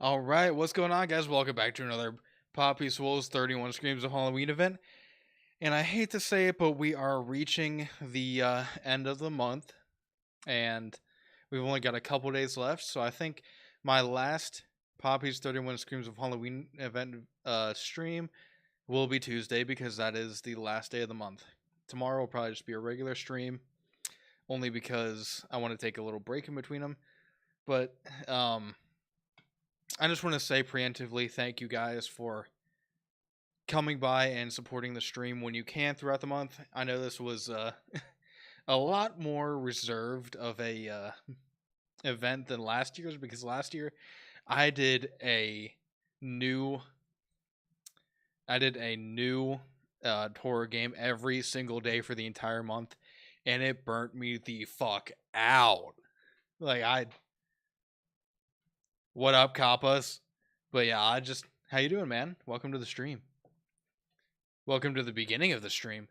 All right, what's going on, guys? Welcome back to another Poppy Swole's 31 Screams of Halloween event. And I hate to say it, but we are reaching the end of the month, and we've only got a couple days left. So I think my last Poppy's 31 Screams of Halloween event stream will be Tuesday because that is the last day of the month. Tomorrow will probably just be a regular stream, only because I want to take a little break in between them. But I just want to say preemptively thank you guys for coming by and supporting the stream when you can throughout the month. I know this was a lot more reserved of a event than last year's because last year I did a new horror game every single day for the entire month, and it burnt me the fuck out. What up, Kappas? But yeah, how you doing, man? Welcome to the stream. Welcome to the beginning of the stream.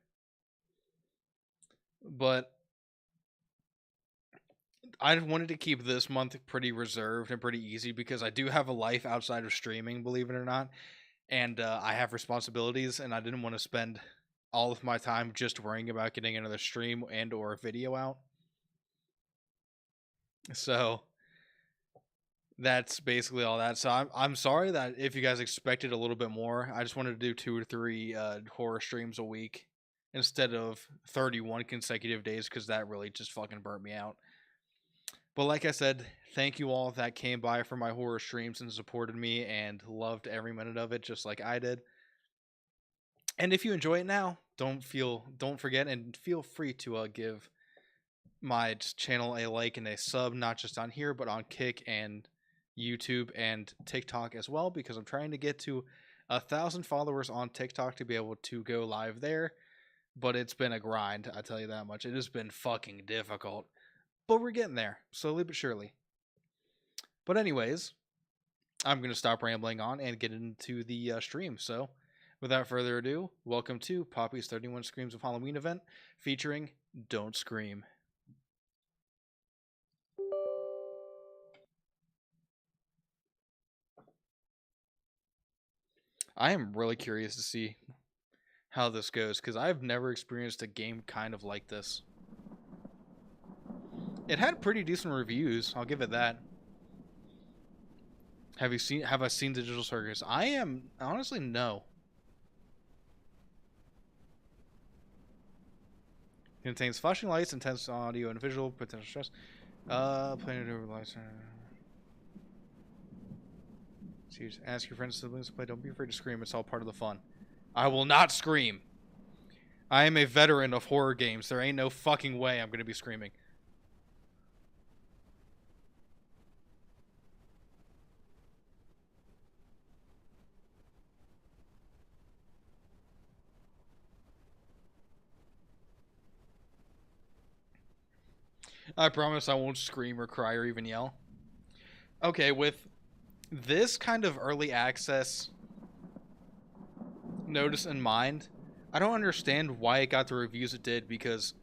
But I wanted to keep this month pretty reserved and pretty easy because I do have a life outside of streaming, believe it or not. And I have responsibilities, and I didn't want to spend all of my time just worrying about getting another stream and or video out. So that's basically all that. So I'm sorry that if you guys expected a little bit more, I just wanted to do 2 or 3 horror streams a week instead of 31 consecutive days because that really just fucking burnt me out. But like I said, thank you all that came by for my horror streams and supported me and loved every minute of it just like I did. And if you enjoy it now, don't forget and feel free to give my channel a like and a sub, not just on here, but on Kick and YouTube and TikTok as well, because I'm trying to get to 1,000 followers on TikTok to be able to go live there. But it's been a grind, I tell you that much. It has been fucking difficult. But we're getting there, slowly but surely. But anyways, I'm going to stop rambling on and get into the stream. So, without further ado, welcome to Poppy's 31 Screams of Halloween event featuring Don't Scream. I am really curious to see how this goes because I've never experienced a game kind of like this. It had pretty decent reviews, I'll give it that. Have I seen Digital Circus? I am honestly no. Contains flashing lights, intense audio and visual, potential stress. Playing it over lights. Ask your friends and siblings to play. Don't be afraid to scream. It's all part of the fun. I will not scream. I am a veteran of horror games. There ain't no fucking way I'm going to be screaming. I promise I won't scream or cry or even yell. Okay, with this kind of early access notice in mind, I don't understand why it got the reviews it did, because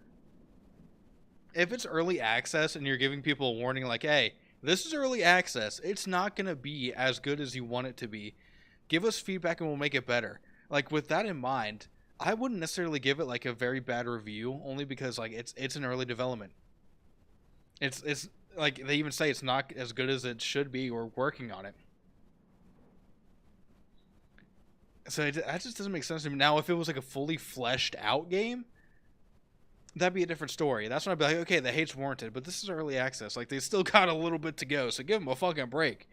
if it's early access and you're giving people a warning like, hey, this is early access, it's not going to be as good as you want it to be. Give us feedback and we'll make it better. Like, with that in mind, I wouldn't necessarily give it like a very bad review, only because like it's an early development. It's like they even say it's not as good as it should be. We're working on it. So that just doesn't make sense to me. Now, if it was like a fully fleshed out game, that'd be a different story. That's when I'd be like, okay, the hate's warranted. But this is early access. Like, they still got a little bit to go, so give them a fucking break.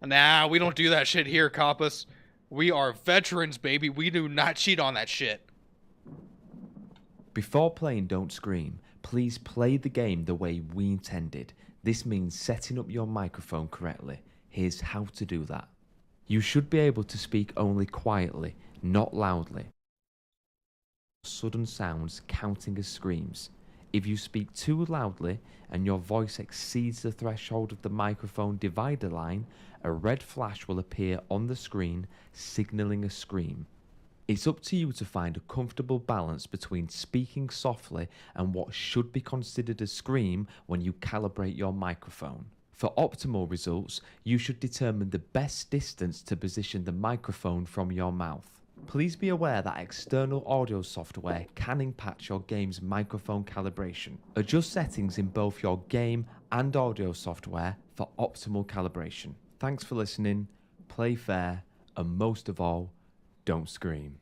Nah, we don't do that shit here, Kappas. We are veterans, baby. We do not cheat on that shit. Before playing Don't Scream, please play the game the way we intended. This means setting up your microphone correctly. Here's how to do that. You should be able to speak only quietly, not loudly. Sudden sounds counting as screams. If you speak too loudly and your voice exceeds the threshold of the microphone divider line, a red flash will appear on the screen, signaling a scream. It's up to you to find a comfortable balance between speaking softly and what should be considered a scream when you calibrate your microphone. For optimal results, you should determine the best distance to position the microphone from your mouth. Please be aware that external audio software can impact your game's microphone calibration. Adjust settings in both your game and audio software for optimal calibration. Thanks for listening, play fair, and most of all, don't scream.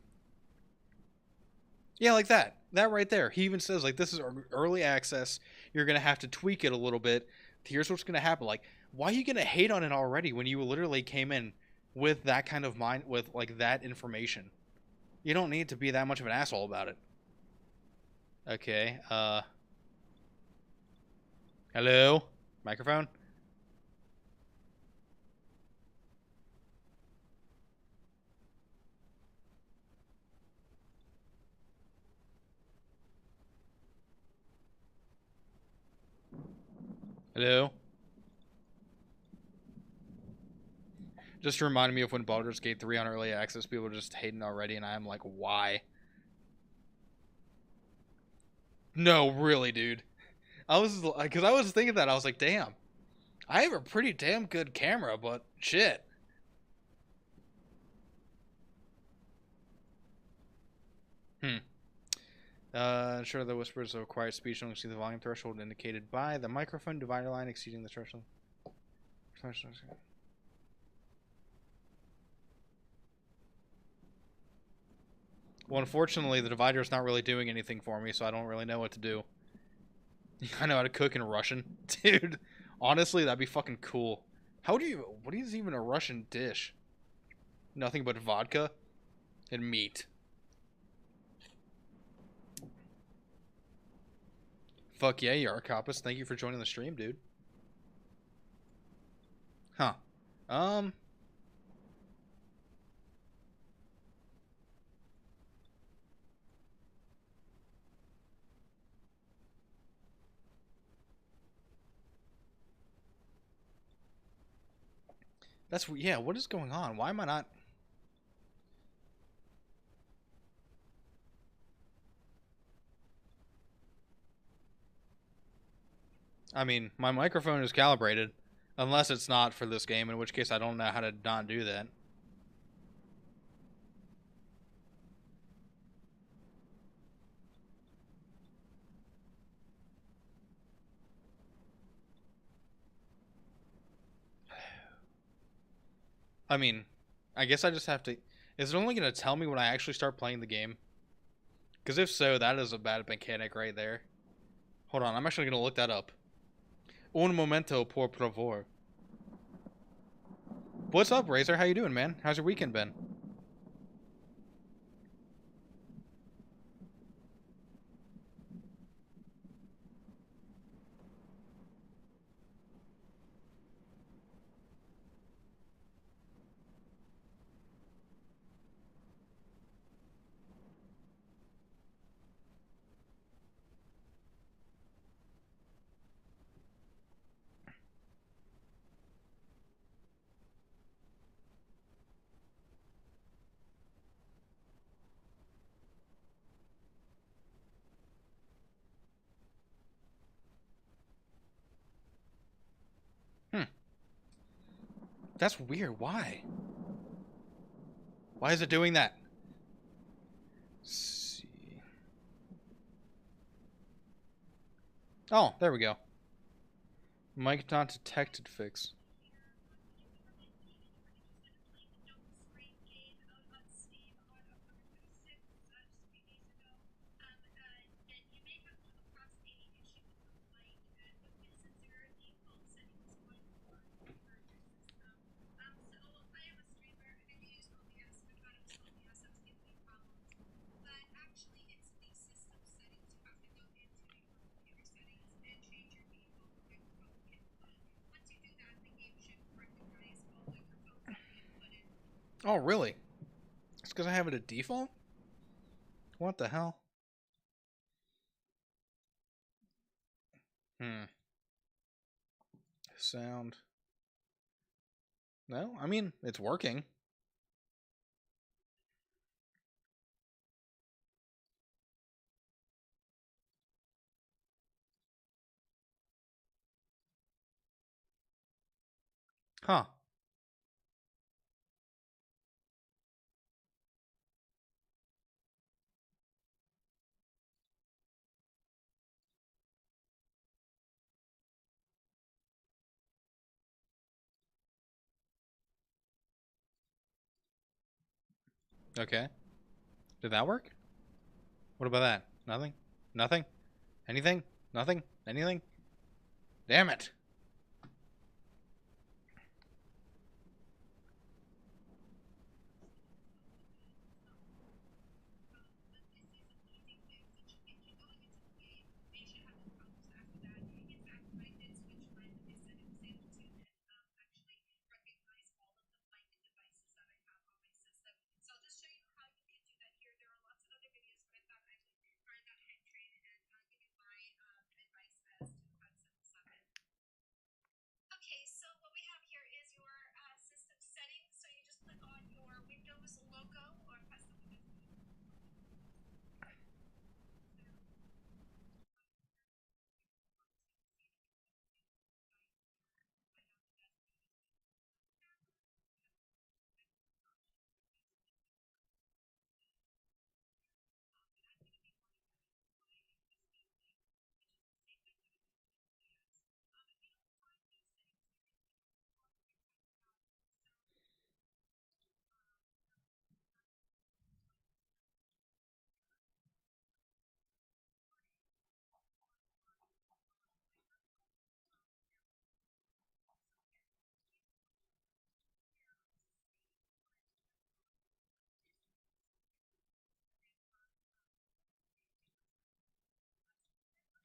Yeah, like that. That right there. He even says, like, this is early access. You're going to have to tweak it a little bit. Here's what's going to happen. Like, why are you going to hate on it already when you literally came in with that kind of mind, with, like, that information? You don't need to be that much of an asshole about it. Okay, hello? Microphone? Hello? Just reminded me of when Baldur's Gate 3 on early access, people were just hating already, and I'm like, why? No, really, dude. I was, because I was thinking that, I was like, damn. I have a pretty damn good camera, but shit. Ensure the whispers of quiet speech don't exceed the volume threshold indicated by the microphone divider line exceeding the threshold. Well, unfortunately, the divider is not really doing anything for me, so I don't really know what to do. I know how to cook in Russian. Dude, honestly, that'd be fucking cool. How do you... What is even a Russian dish? Nothing but vodka and meat. Fuck yeah, Yarkopus. Thank you for joining the stream, dude. Huh. That's... Yeah, what is going on? Why am I not... I mean, my microphone is calibrated. Unless it's not for this game, in which case I don't know how to not do that. I mean, I guess I just have to... Is it only going to tell me when I actually start playing the game? Because if so, that is a bad mechanic right there. Hold on, I'm actually going to look that up. Un momento, por favor. What's up, Razor? How you doing, man? How's your weekend been? Hmm. That's weird. Why? Why is it doing that? Let's see. Oh, there we go. Mic not detected fix. Oh, really? It's because I have it at default? What the hell? Sound. No? I mean, it's working. Huh. Okay. Did that work? What about that? Nothing? Nothing? Anything? Nothing? Anything? Damn it.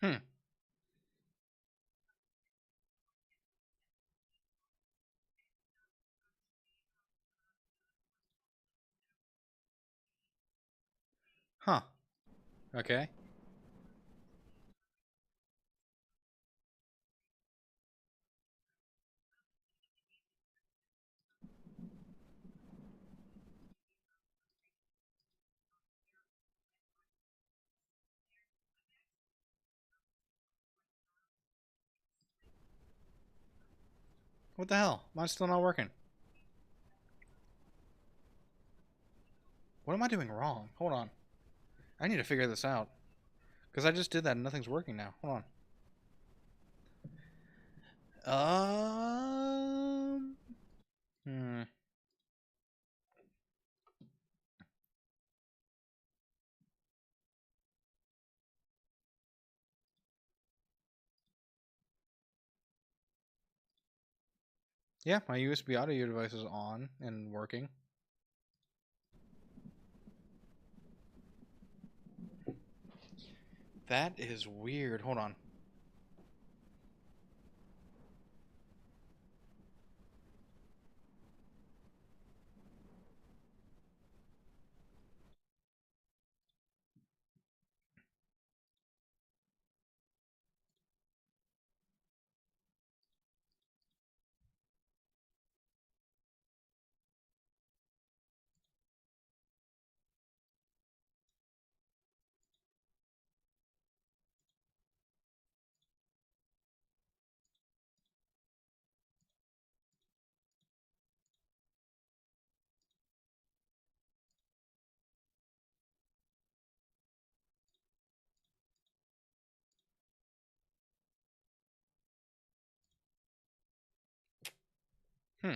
Hmm. Huh. Okay. What the hell? Mine's still not working. What am I doing wrong? Hold on. I need to figure this out. Because I just did that and nothing's working now. Hold on. Hmm. Yeah, my USB audio device is on and working. That is weird. Hold on. Hmm.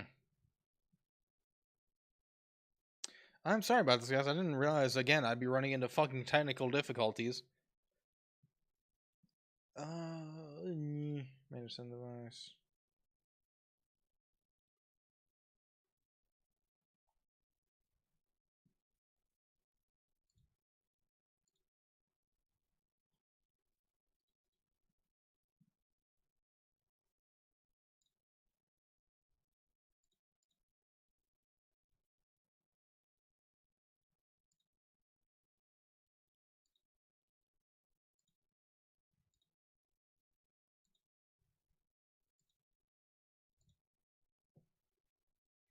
I'm sorry about this, guys. I didn't realize, again, I'd be running into fucking technical difficulties. Manage send device.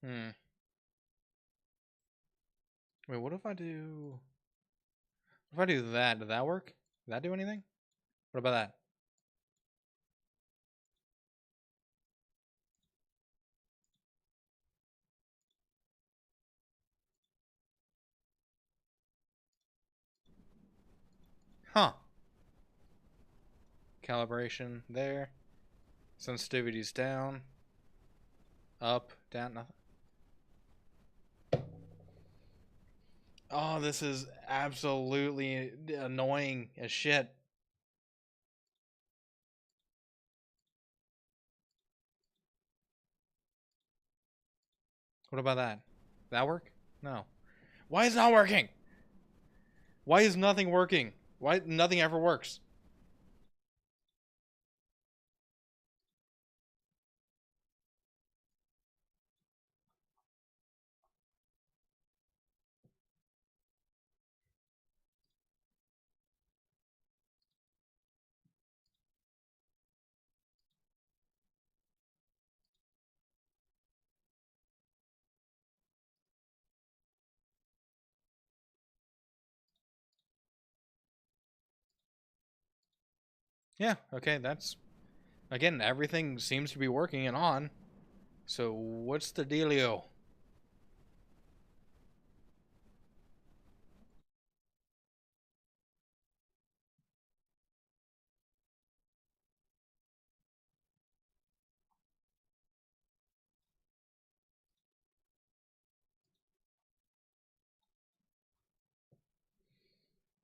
Hmm. Wait, what if I do... What if I do that? Did that work? Did that do anything? What about that? Huh. Calibration there. Sensitivity's down. Up, down, nothing. Oh, this is absolutely annoying as shit. What about that? That work? No. Why is it not working? Why is nothing working? Why nothing ever works? Yeah, okay, that's again, everything seems to be working and on. So what's the dealio?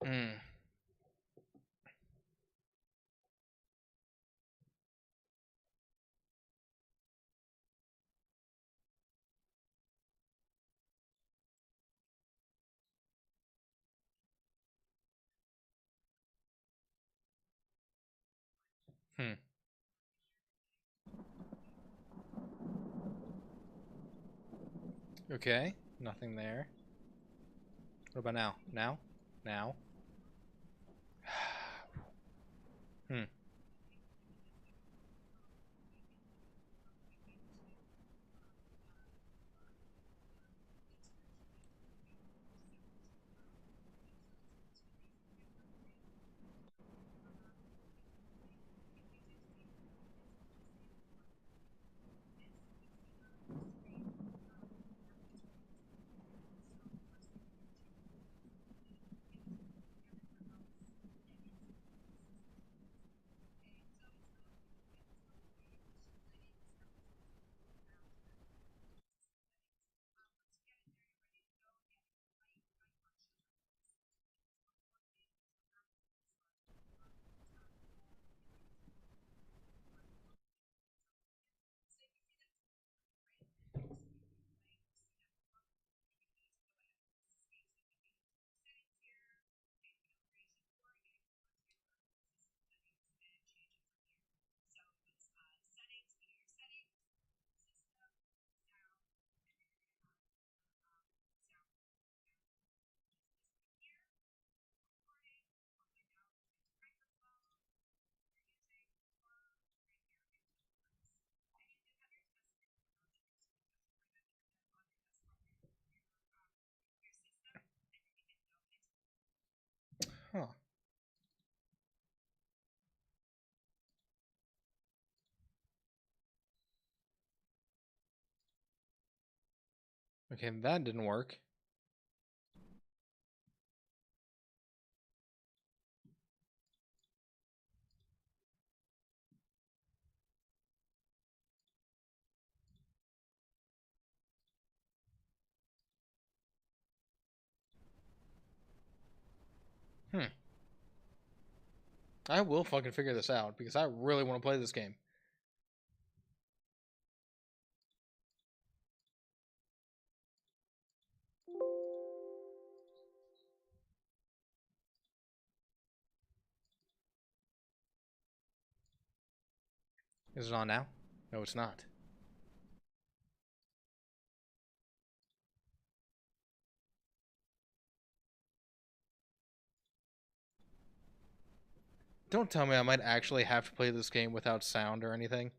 Hmm. Hmm. Okay, nothing there. What about now? Now? Now? Hmm. Huh. Okay, that didn't work. Hmm. I will fucking figure this out because I really want to play this game. Is it on now? No, it's not. Don't tell me I might actually have to play this game without sound or anything.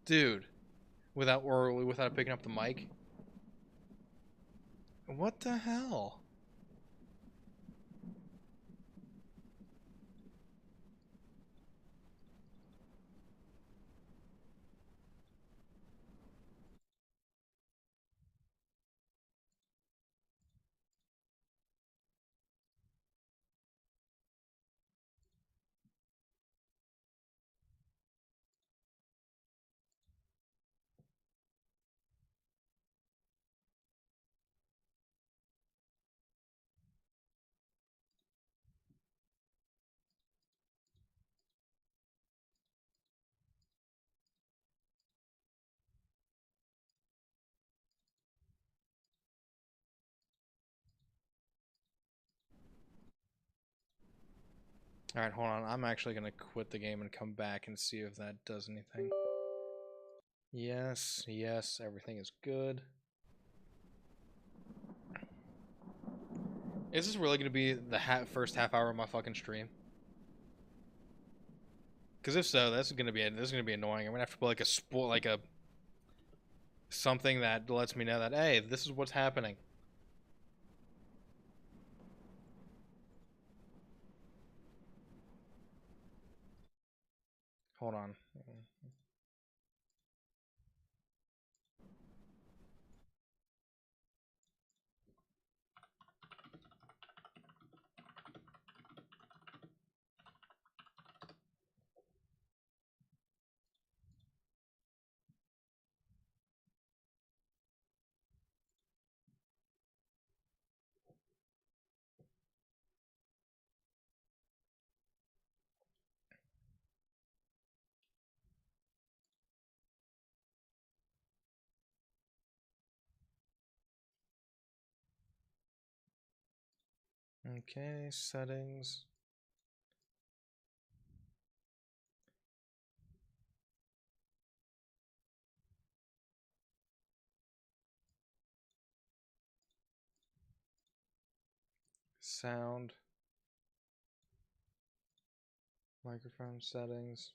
Dude, without picking up the mic? What the hell? All right, hold on. I'm actually gonna quit the game and come back and see if that does anything. Yes, yes, everything is good. Is this really gonna be the first half hour of my fucking stream? Because if so, this is gonna be annoying. I'm gonna have to put like a something that lets me know that hey, this is what's happening. Hold on. Okay, settings. Sound. Microphone settings.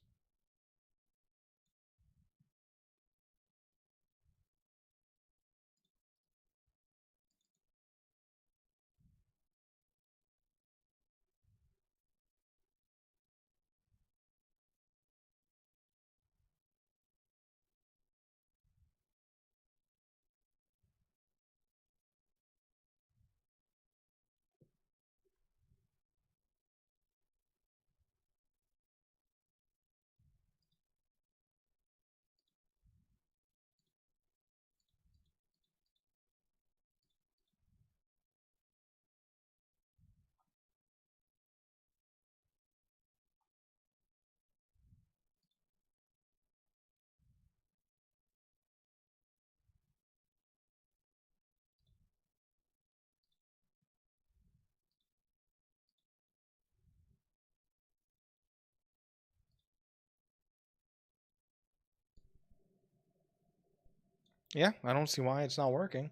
Yeah, I don't see why it's not working.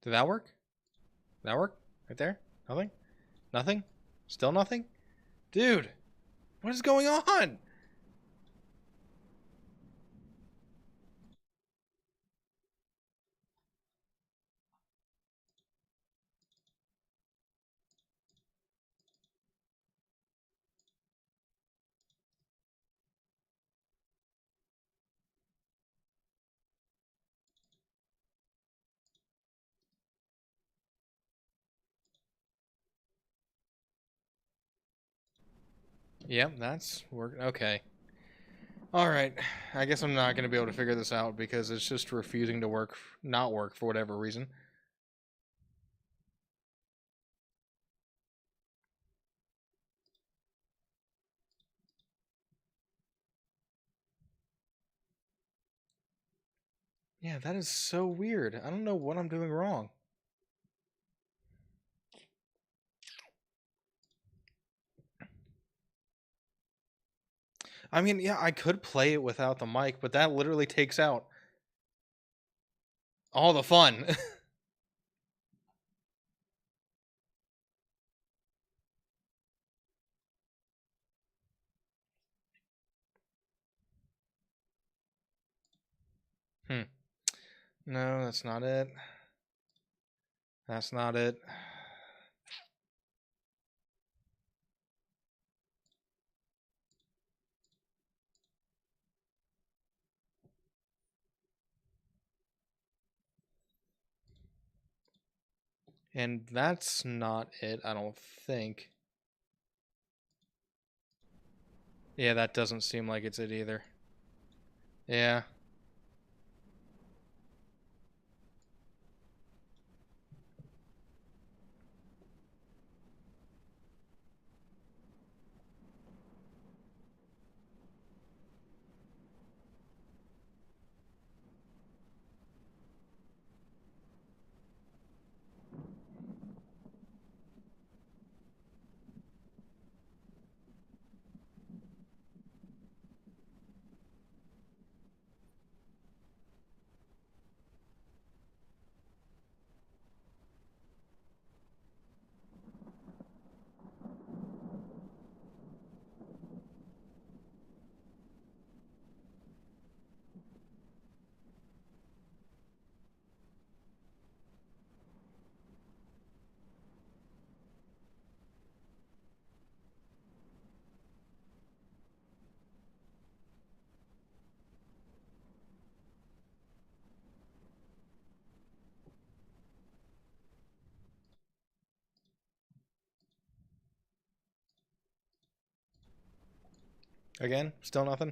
Did that work? Did that work? Right there? Nothing? Nothing? Still nothing? Dude, what is going on? Yep, that's working. Okay. All right. I guess I'm not going to be able to figure this out because it's just refusing to not work for whatever reason. Yeah, that is so weird. I don't know what I'm doing wrong. I mean, yeah, I could play it without the mic, but that literally takes out all the fun. No, that's not it. That's not it. And that's not it, I don't think. Yeah, that doesn't seem like it's it either. Yeah. Again, still nothing.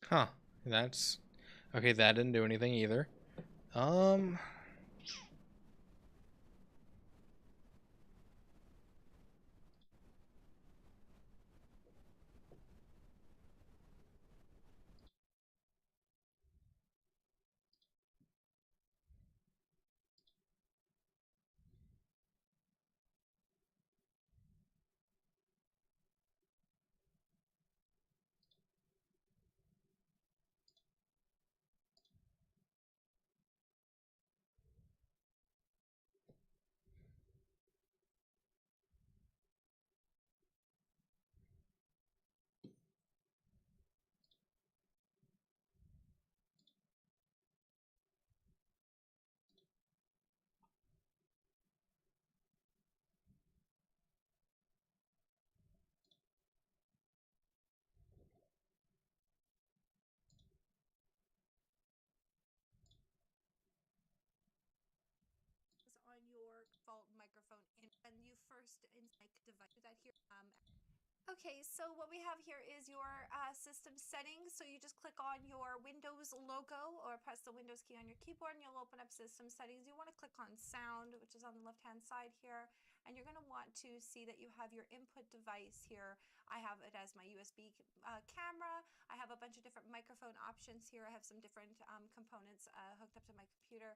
Huh. That's okay, that didn't do anything either. Um on your default microphone in when you first mic device that here. Okay, so what we have here is your system settings. So you just click on your Windows logo or press the Windows key on your keyboard and you'll open up system settings. You want to click on sound, which is on the left hand side here, and you're going to want to see that you have your input device here I have it as my USB camera. I have a bunch of different microphone options here. I have some different components hooked up to my computer,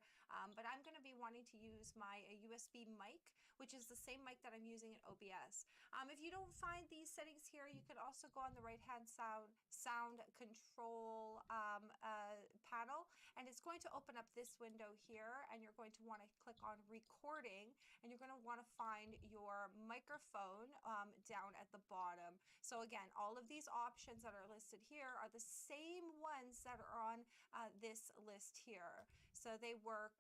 but I'm going to be wanting to use my USB mic, which is the same mic that I'm using in OBS. If you don't find these settings here, you can also go on the right-hand sound control panel, and it's going to open up this window here, and you're going to want to click on recording, and you're going to want to find your microphone down at the bottom. So again, all of these options that are listed here are the same ones that are on this list here. So they work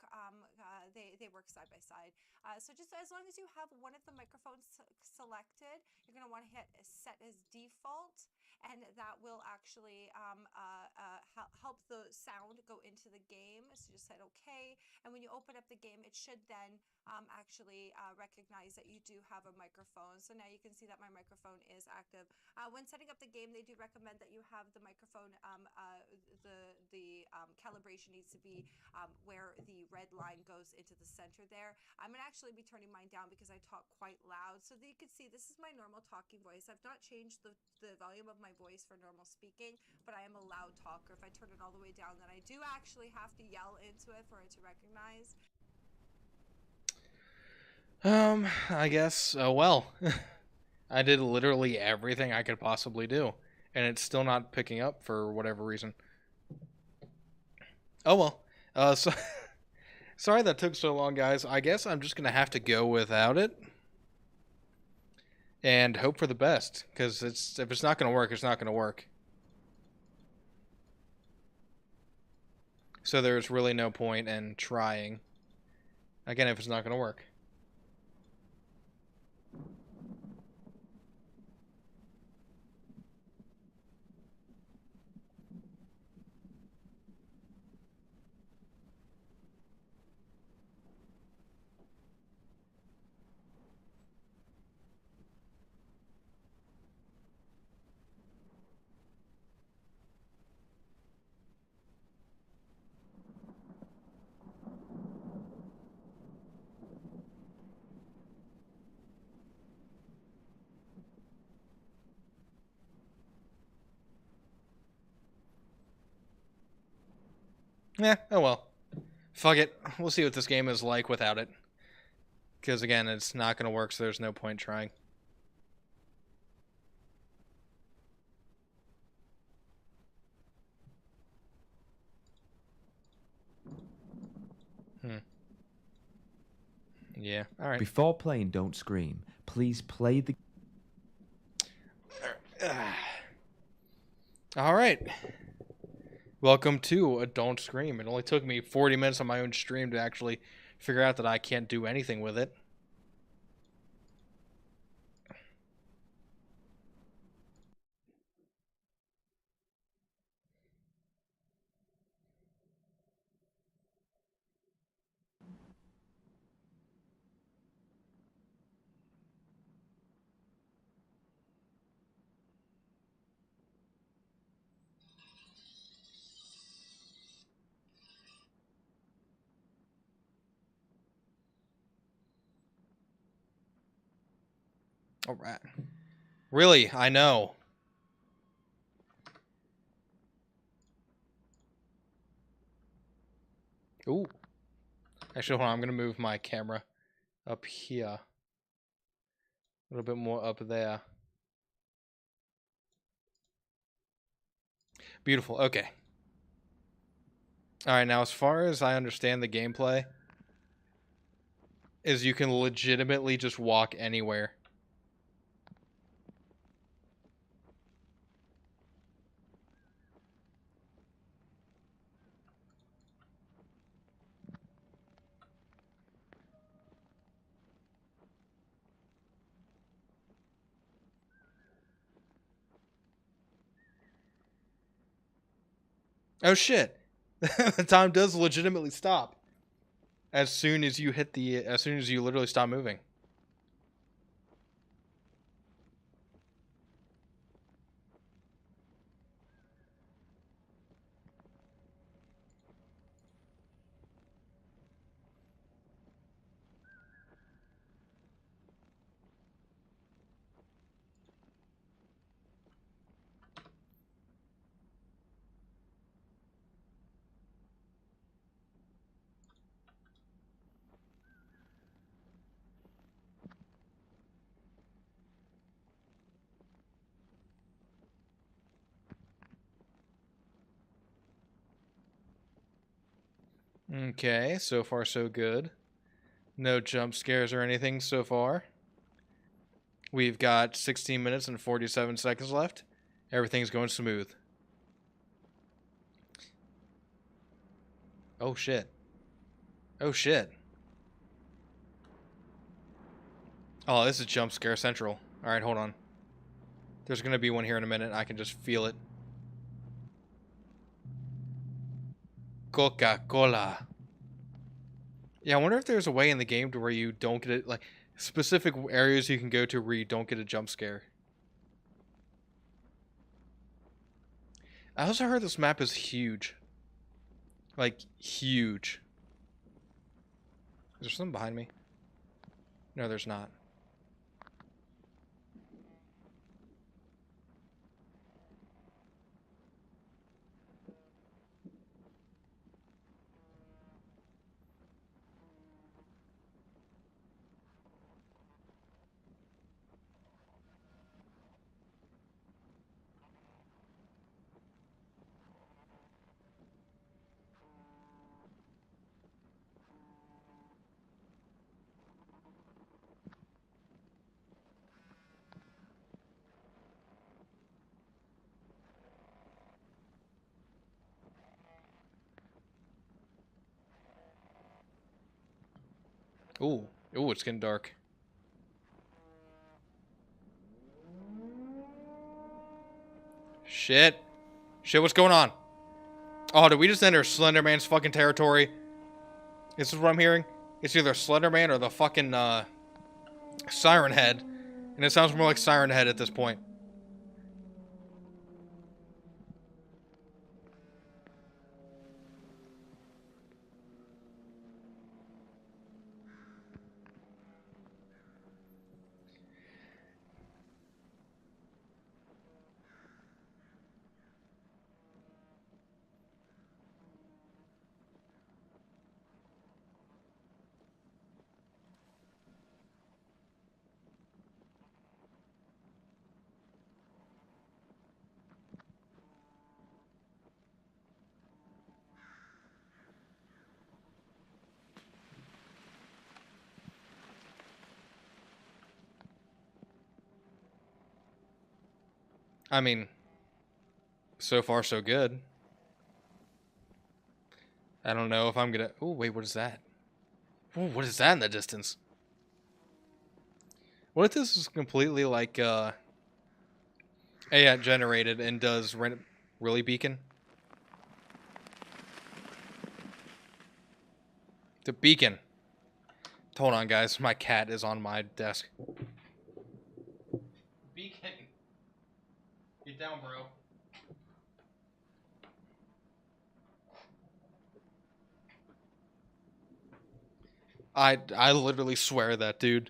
they work side by side. So just as long as you have one of the microphones selected, you're going to want to hit set as default, and that will actually help the sound go into the game. So just hit OK, and when you open up the game, it should then actually recognize that you do have a microphone. So now you can see that my microphone is active. When setting up the game, they do recommend that you have the microphone, the calibration needs to be where the red line goes into the center there. I'm going to actually be turning mine down because I talk quite loud. So that you can see this is my normal talking voice. I've not changed the volume of my voice for normal speaking, but I am a loud talker. If I turn it all the way down, then I do actually have to yell into it for it to recognize. I guess, well, I did literally everything I could possibly do, and it's still not picking up for whatever reason. Oh well. So sorry that took so long, guys. I guess I'm just gonna have to go without it and hope for the best, because if it's not gonna work, it's not gonna work. So there's really no point in trying again if it's not gonna work. Yeah, oh well. Fuck it. We'll see what this game is like without it. Because again, it's not going to work, so there's no point trying. Yeah, alright. Before playing Don't Scream, please play the... Alright. Welcome to a Don't Scream. It only took me 40 minutes on my own stream to actually figure out that I can't do anything with it. Alright. Really, I know. Ooh. Actually, hold on. I'm going to move my camera up here. A little bit more up there. Beautiful. Okay. Alright, now as far as I understand the gameplay, is you can legitimately just walk anywhere. Oh shit. The time does legitimately stop as soon as you literally stop moving. Okay, so far so good. No jump scares or anything so far. We've got 16 minutes and 47 seconds left. Everything's going smooth. Oh shit. Oh shit. Oh, this is jump scare central. Alright, hold on. There's gonna be one here in a minute. I can just feel it. Coca-Cola. Yeah, I wonder if there's a way in the game to where you don't get it, like, specific areas you can go to where you don't get a jump scare. I also heard this map is huge. Like, huge. Is there something behind me? No, there's not. Ooh. Ooh, it's getting dark. Shit. Shit, what's going on? Oh, did we just enter Slender Man's fucking territory? This is what I'm hearing. It's either Slender Man or the fucking, Siren Head. And it sounds more like Siren Head at this point. I mean, so far so good. I don't know if I'm gonna... Oh, wait, what is that? Oh, what is that in the distance? What if this is completely like, AI generated and does really beacon? The beacon. Hold on, guys. My cat is on my desk. Beacon. Get down, bro. I literally swear that dude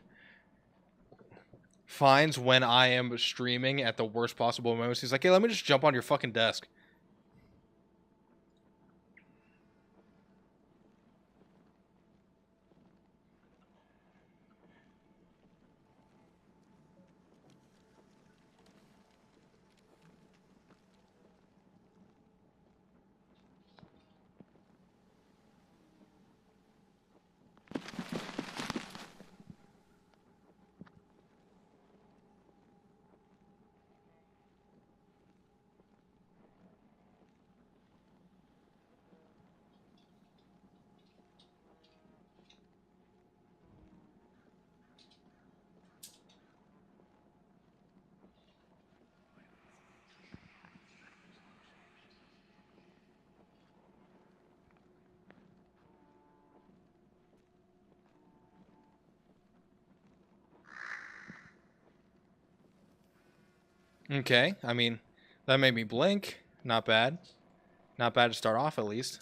finds when I am streaming at the worst possible moments. He's like, hey, let me just jump on your fucking desk. Okay, I mean, that made me blink. Not bad. Not bad to start off, at least.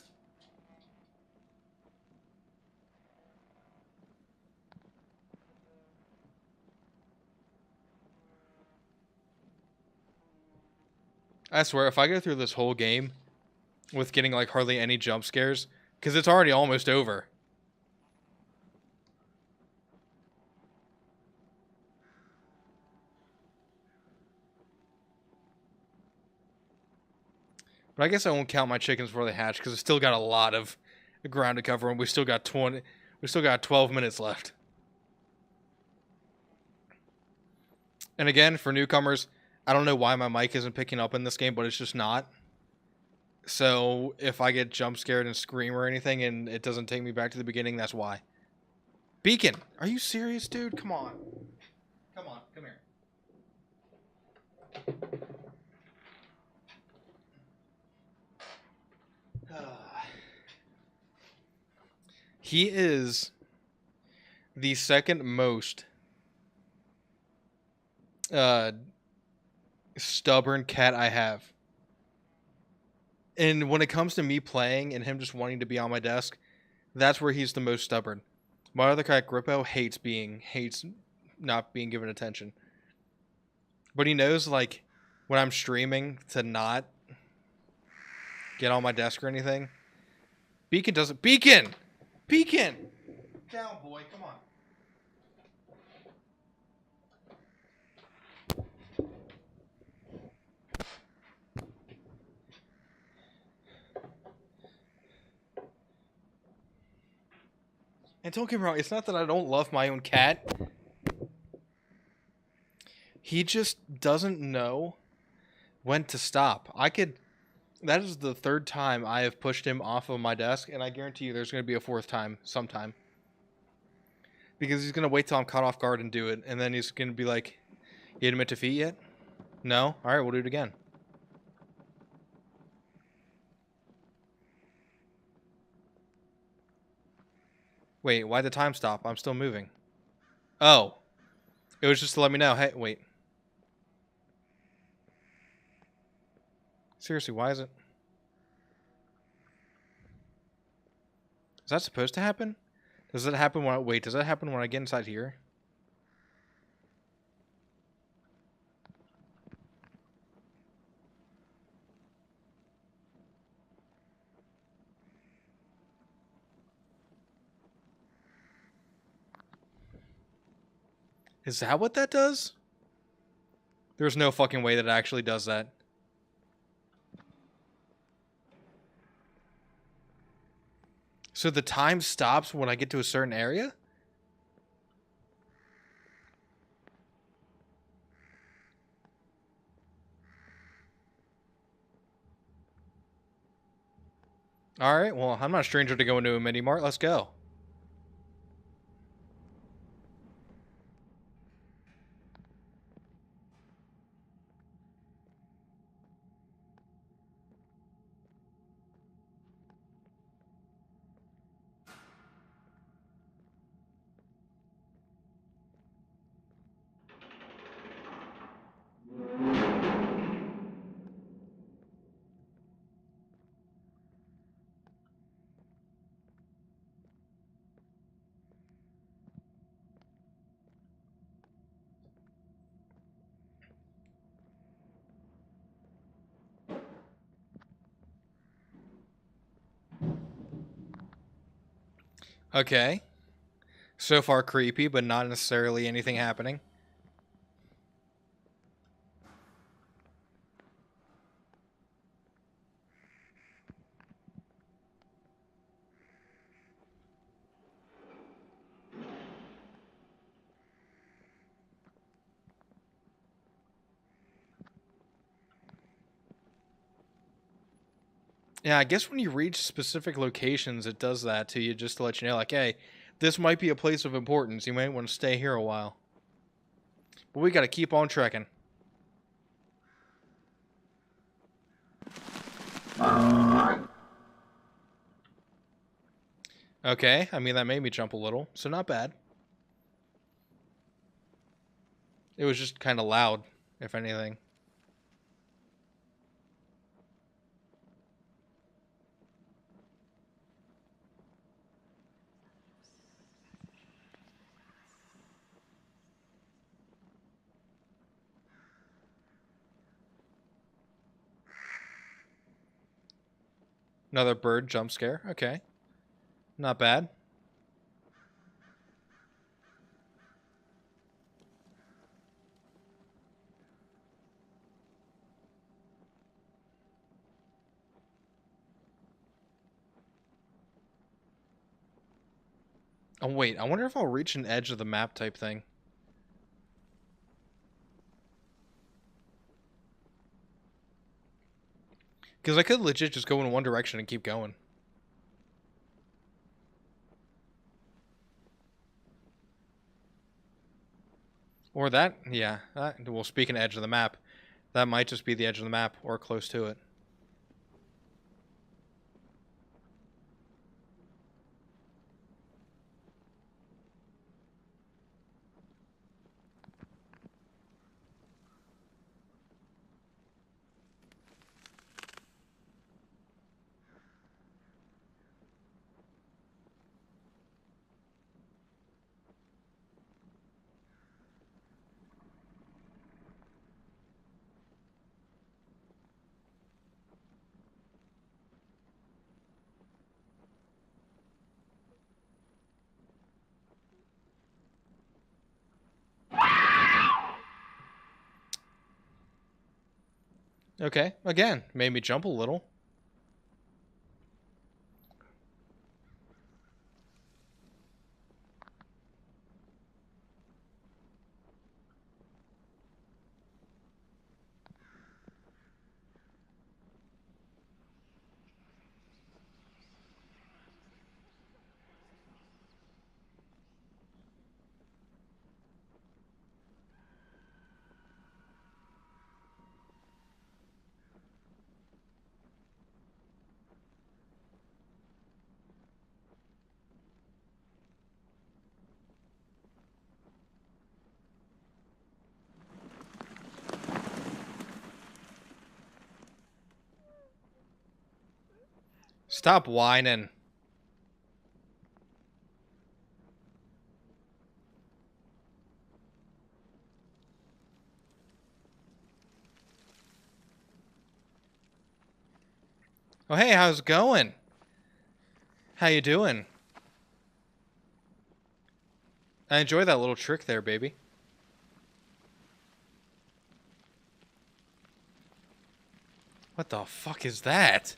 I swear, if I go through this whole game with getting, like, hardly any jump scares, because it's already almost over. But I guess I won't count my chickens before they hatch, because I still got a lot of ground to cover, and we still got 12 minutes left. And again, for newcomers, I don't know why my mic isn't picking up in this game, but it's just not. So if I get jump scared and scream or anything and it doesn't take me back to the beginning, that's why. Beacon, are you serious, dude? Come on. Come here. He is the second most stubborn cat I have. And when it comes to me playing and him just wanting to be on my desk, that's where he's the most stubborn. My other cat, Grippo, hates not being given attention. But he knows, like, when I'm streaming to not get on my desk or anything. Beacon doesn't. Beacon! Beacon! Down, boy. Come on. And don't get me wrong, it's not that I don't love my own cat. He just doesn't know when to stop. That is the third time I have pushed him off of my desk, and I guarantee you there's going to be a fourth time sometime. Because he's going to wait till I'm caught off guard and do it, and then he's going to be like, you admit defeat yet? No? Alright, we'll do it again. Wait, why'd the time stop? I'm still moving. Oh. It was just to let me know. Hey, wait. Seriously, why is it? Is that supposed to happen? Does that happen when does that happen when I get inside here? Is that what that does? There's no fucking way that it actually does that. So the time stops when I get to a certain area? Alright, well, I'm not a stranger to going to a mini mart. Let's go. Okay. So far creepy, but not necessarily anything happening. Yeah, I guess when you reach specific locations, it does that to you just to let you know, like, hey, this might be a place of importance. You might want to stay here a while. But we got to keep on trekking. Okay, I mean, that made me jump a little, so not bad. It was just kind of loud, if anything. Another bird jump scare. Okay. Not bad. Oh, wait. I wonder if I'll reach an edge of the map type thing. Because I could legit just go in one direction and keep going. Or that, yeah. Well, speaking of edge of the map, that might just be the edge of the map or close to it. Okay, again, made me jump a little. Stop whining. Oh, hey, how's it going? How you doing? I enjoy that little trick there, baby. What the fuck is that?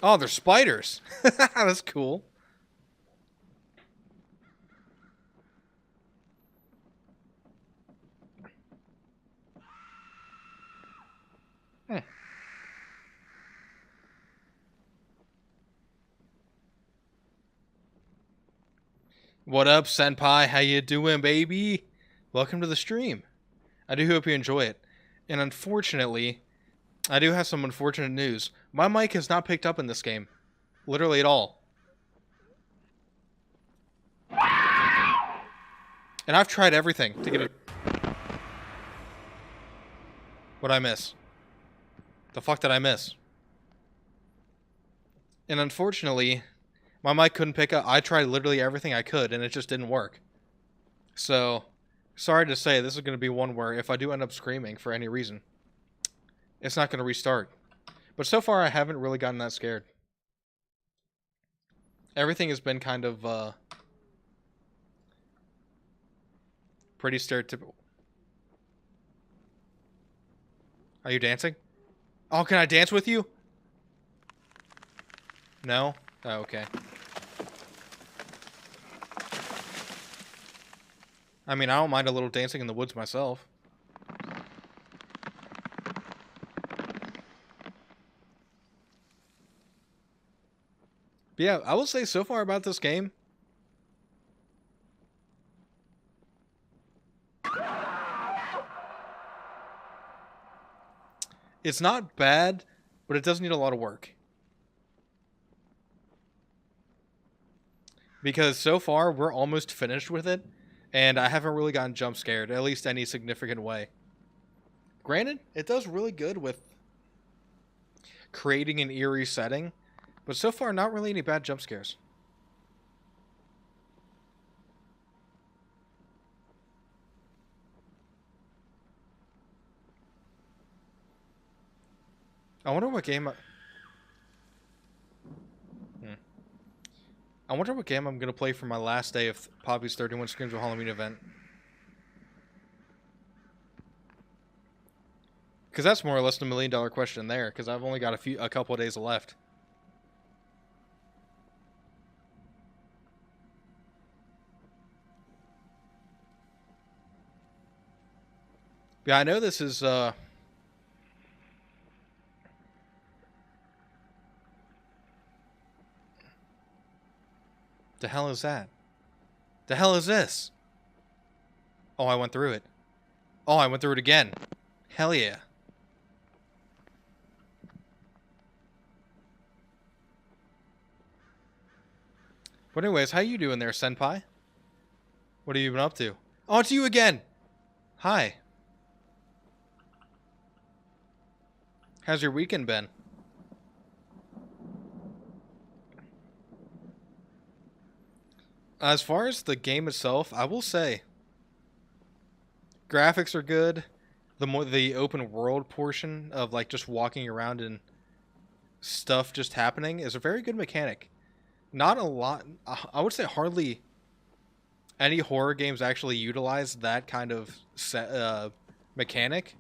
Oh, they're spiders. That's cool. Hmm. What up, Senpai? How you doing, baby? Welcome to the stream. I do hope you enjoy it. And unfortunately, I do have some unfortunate news. My mic has not picked up in this game. Literally at all. And I've tried everything to get it. What'd I miss? The fuck did I miss? And unfortunately, my mic couldn't pick up. I tried literally everything I could, and it just didn't work. So, sorry to say, this is going to be one where if I do end up screaming for any reason, it's not going to restart. But so far, I haven't really gotten that scared. Everything has been kind of, pretty stereotypical. Are you dancing? Oh, can I dance with you? No? Oh, okay. I mean, I don't mind a little dancing in the woods myself. But yeah, I will say so far about this game, it's not bad, but it does need a lot of work. Because so far, we're almost finished with it, and I haven't really gotten jump scared, at least any significant way. Granted, it does really good with creating an eerie setting, but so far, not really any bad jump scares. I wonder what game... I wonder what game I'm going to play for my last day of Papi's 31 Screams of Halloween event. Because that's more or less the $1 million question there, because I've only got a couple of days left. Yeah, I know this is the hell is that? The hell is this? Oh, I went through it. Oh, I went through it again. Hell yeah. But anyways, how you doing there, Senpai? What have you been up to? Oh, it's you again. Hi. How's your weekend been? As far as the game itself, I will say graphics are good. The open world portion of like just walking around and stuff just happening is a very good mechanic. Not a lot. I would say hardly any horror games actually utilize that kind of mechanic,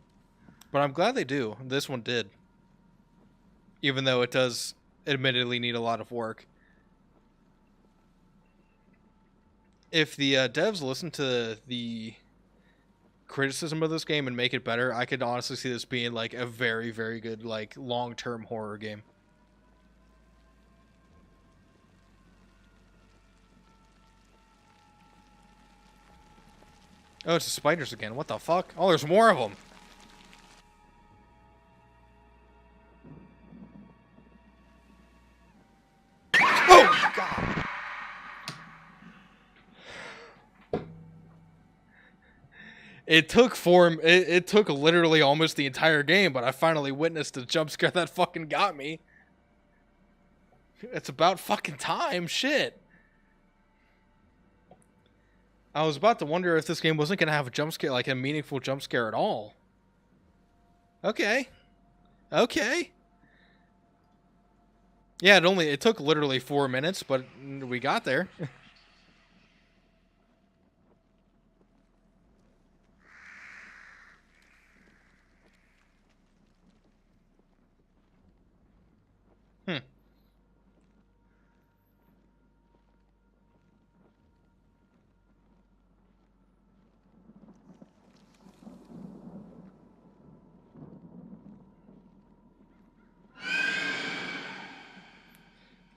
but I'm glad they do. This one did, even though it does admittedly need a lot of work. If the devs listen to the criticism of this game and make it better, I could honestly see this being like a very, very good like long-term horror game. Oh, it's the spiders again. What the fuck? Oh, there's more of them. Oh, God. It took literally almost the entire game, but I finally witnessed a jump scare that fucking got me. It's about fucking time. Shit. I was about to wonder if this game wasn't going to have a jump scare, like a meaningful jump scare at all. Okay. Okay. Yeah, it took literally 4 minutes, but we got there. Hmm.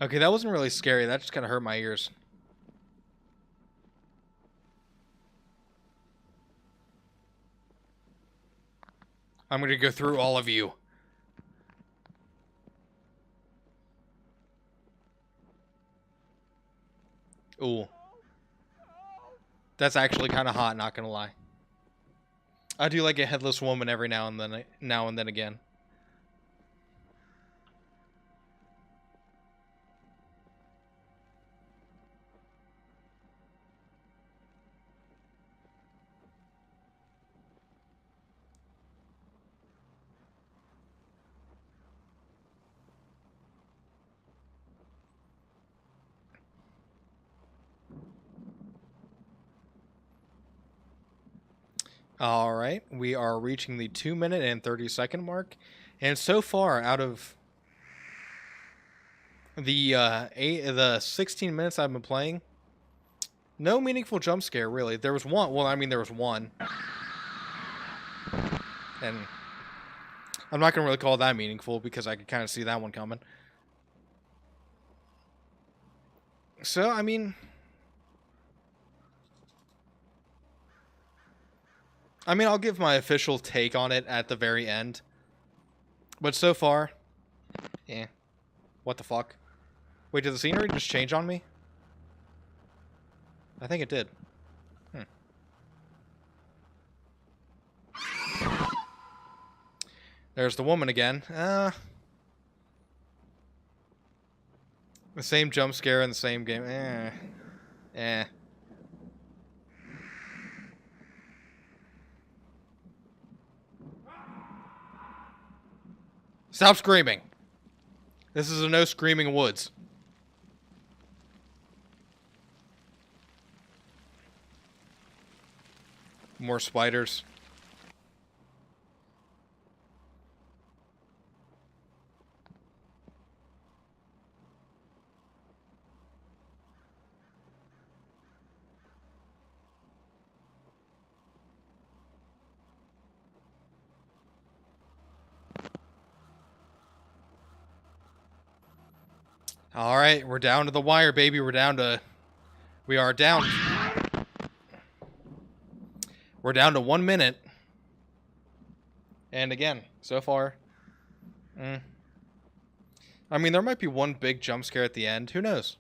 Okay, that wasn't really scary. That just kind of hurt my ears. I'm going to go through all of you. Ooh. That's actually kind of hot, not going to lie. I do like a headless woman every now and then again. All right, we are reaching the 2 minute and 30-second mark, and so far out of the 16 minutes I've been playing, no meaningful jump scare really. There was one. Well, I mean there was one, and I'm not gonna really call that meaningful because I could kind of see that one coming. So I mean, I'll give my official take on it at the very end. But so far, yeah. What the fuck? Wait, did the scenery just change on me? I think it did. There's the woman again. The same jump scare in the same game. Eh. Stop screaming. This is a no screaming woods. More spiders. All right, we're down to the wire, baby. We are down. We're down to 1 minute. And again, so far, I mean, there might be one big jump scare at the end. Who knows?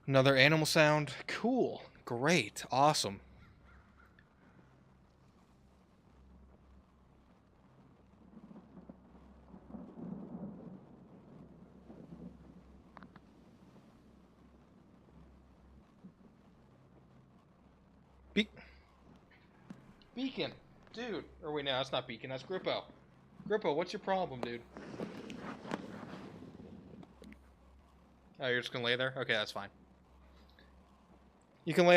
Another animal sound. Cool. Great. Awesome. Beacon. Dude. Or wait, no, that's not Beacon. That's Grippo. Grippo, what's your problem, dude? Oh, you're just gonna lay there? Okay, that's fine. You can lay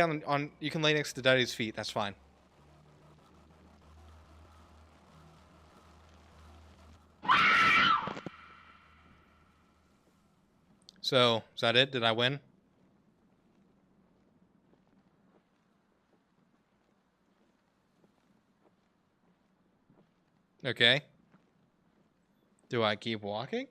you can lay next to Daddy's feet. That's fine. So, is that it? Did I win? Okay. Do I keep walking?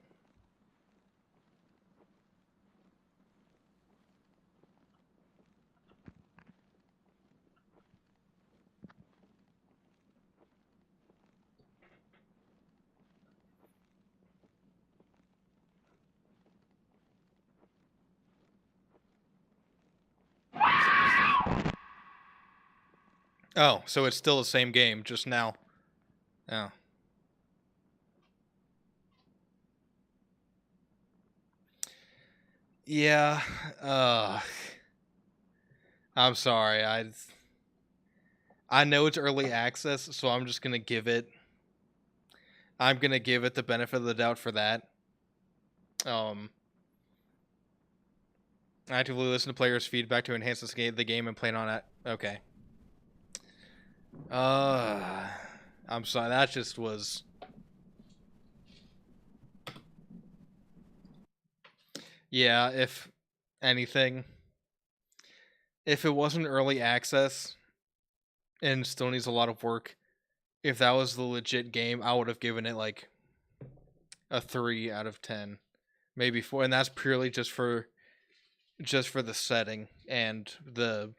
Oh, so it's still the same game, just now. Oh. Yeah. I'm sorry. I know it's early access, so I'm just gonna give it. I'm gonna give it the benefit of the doubt for that. Actively listen to players' feedback to enhance the game and plan on it. Okay. I'm sorry. That just was. Yeah, if anything, if it wasn't early access and still needs a lot of work, if that was the legit game, I would have given it like a 3 out of 10, maybe 4, and that's purely just for the setting and the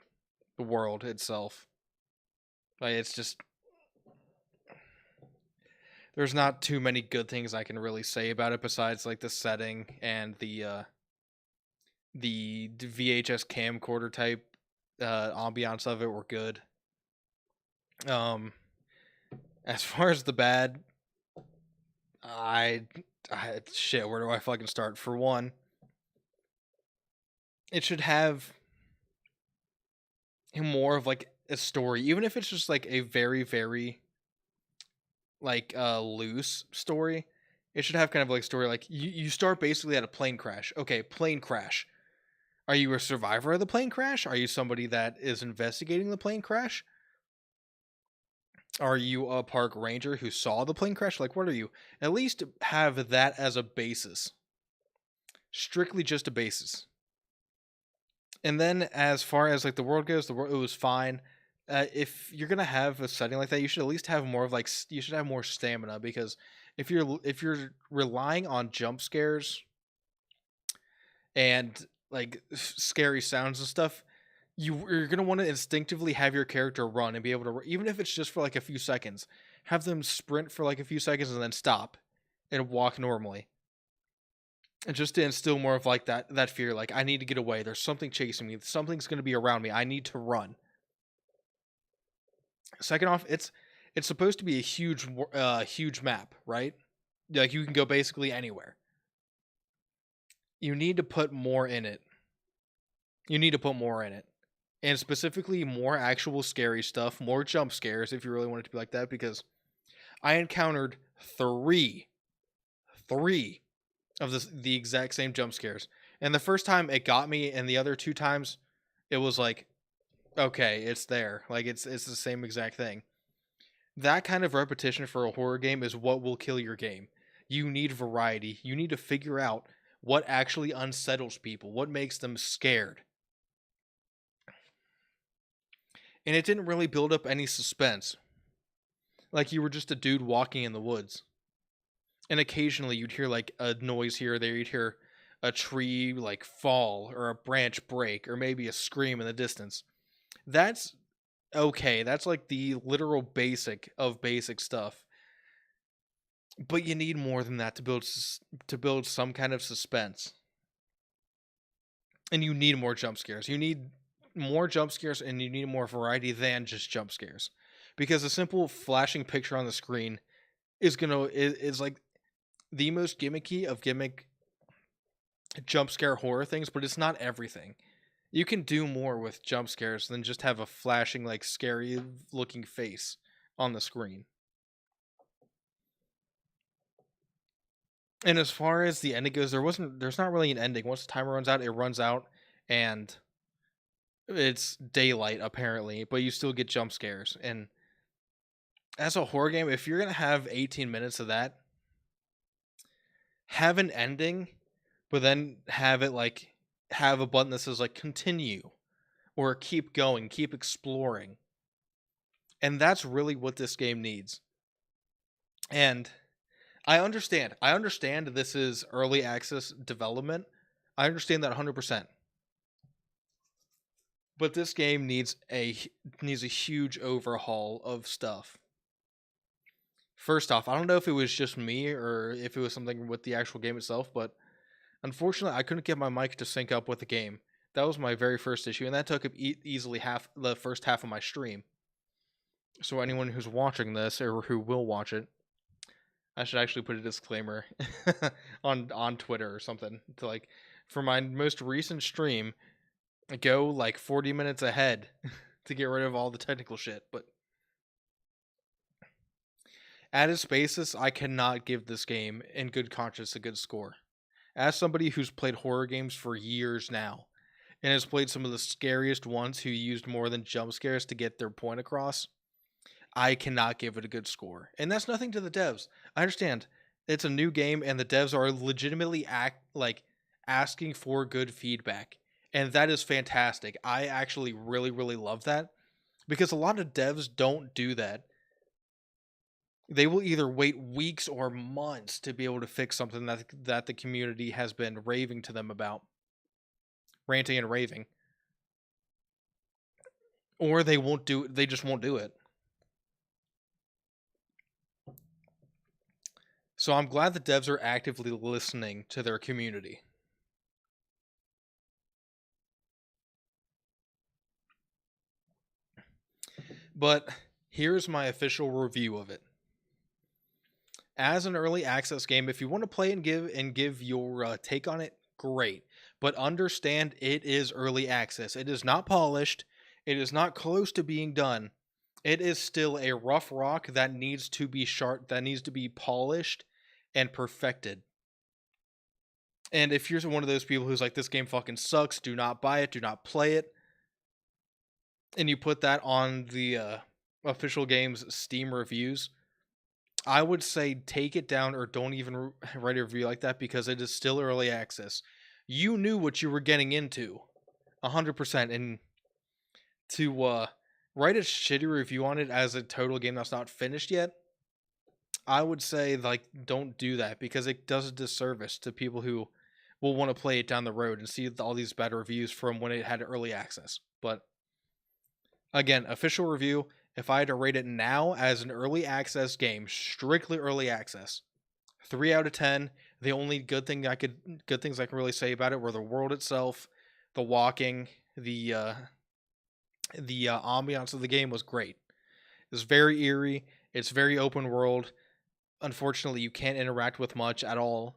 world itself. Like, it's just there's not too many good things I can really say about it besides like the setting and the VHS camcorder type ambiance of it were good. As far as the bad, I shit, where do I fucking start? For one, it should have more of like a story, even if it's just like a very, very like loose story. It should have kind of like story like you start basically at a plane crash. Okay, plane crash. Are you a survivor of the plane crash? Are you somebody that is investigating the plane crash? Are you a park ranger who saw the plane crash? Like, what are you? At least have that as a basis. Strictly just a basis. And then as far as like the world goes, it was fine. If you're gonna have a setting like that, you should at least have more of like you should have more stamina, because if you're relying on jump scares and like scary sounds and stuff, you're gonna want to instinctively have your character run and be able to, even if it's just for like a few seconds, have them sprint for like a few seconds and then stop and walk normally, and just to instill more of like that fear. Like, I need to get away. There's something chasing me. Something's gonna be around me. I need to run. Second off, it's supposed to be a huge map, right? Like, you can go basically anywhere. You need to put more in it. You need to put more in it. And specifically more actual scary stuff, more jump scares if you really want it to be like that, because I encountered three of the exact same jump scares. And the first time it got me, and the other 2 times it was like, okay, it's there. Like, it's the same exact thing. That kind of repetition for a horror game is what will kill your game. You need variety. You need to figure out what actually unsettles people, what makes them scared. and it didn't really build up any suspense. Like you were just a dude walking in the woods. And occasionally you'd hear like a noise here or there, you'd hear a tree like fall or a branch break or maybe a scream in the distance. That's okay. That's like the literal basic of basic stuff. But you need more than that to build some kind of suspense. And you need more jump scares. You need more jump scares and you need more variety than just jump scares. Because a simple flashing picture on the screen is like the most gimmicky of gimmick jump scare horror things, but it's not everything. You can do more with jump scares than just have a flashing like scary looking face on the screen. And as far as the ending goes, there's not really an ending. Once the timer runs out, it runs out and it's daylight apparently, but you still get jump scares. And as a horror game, if you're going to have 18 minutes of that, have an ending, but then have a button that says like continue or keep going, keep exploring. And that's really what this game needs. And I understand. I understand this is early access development. I understand that 100%. But this game needs a huge overhaul of stuff. First off, I don't know if it was just me or if it was something with the actual game itself, but unfortunately, I couldn't get my mic to sync up with the game. That was my very first issue, and that took up easily half the first half of my stream. So anyone who's watching this or who will watch it, I should actually put a disclaimer on Twitter or something to like for my most recent stream, go like 40 minutes ahead to get rid of all the technical shit. But at its basis, I cannot give this game in good conscience a good score. As somebody who's played horror games for years now and has played some of the scariest ones who used more than jump scares to get their point across, I cannot give it a good score. And that's nothing to the devs. I understand it's a new game and the devs are legitimately asking for good feedback. And that is fantastic. I actually really, really love that because a lot of devs don't do that. They will either wait weeks or months to be able to fix something that the community has been raving to them about, ranting and raving, or they just won't do it. So I'm glad the devs are actively listening to their community. But here's my official review of it. As an early access game, if you want to play and give your take on it, great. But understand it is early access. It is not polished. It is not close to being done. It is still a rough rock that needs to be sharp, that needs to be polished and perfected. And if you're one of those people who's like, this game fucking sucks, do not buy it, do not play it, and you put that on the official game's Steam reviews, I would say take it down or don't even write a review like that because it is still early access. You knew what you were getting into, 100%, and to write a shitty review on it as a total game that's not finished yet, I would say like don't do that because it does a disservice to people who will want to play it down the road and see all these bad reviews from when it had early access. But again, official review. If I had to rate it now as an early access game, strictly early access, 3 out of 10. The only good things I can really say about it were the world itself, the walking, the ambiance of the game was great. It's very eerie. It's very open world. Unfortunately, you can't interact with much at all.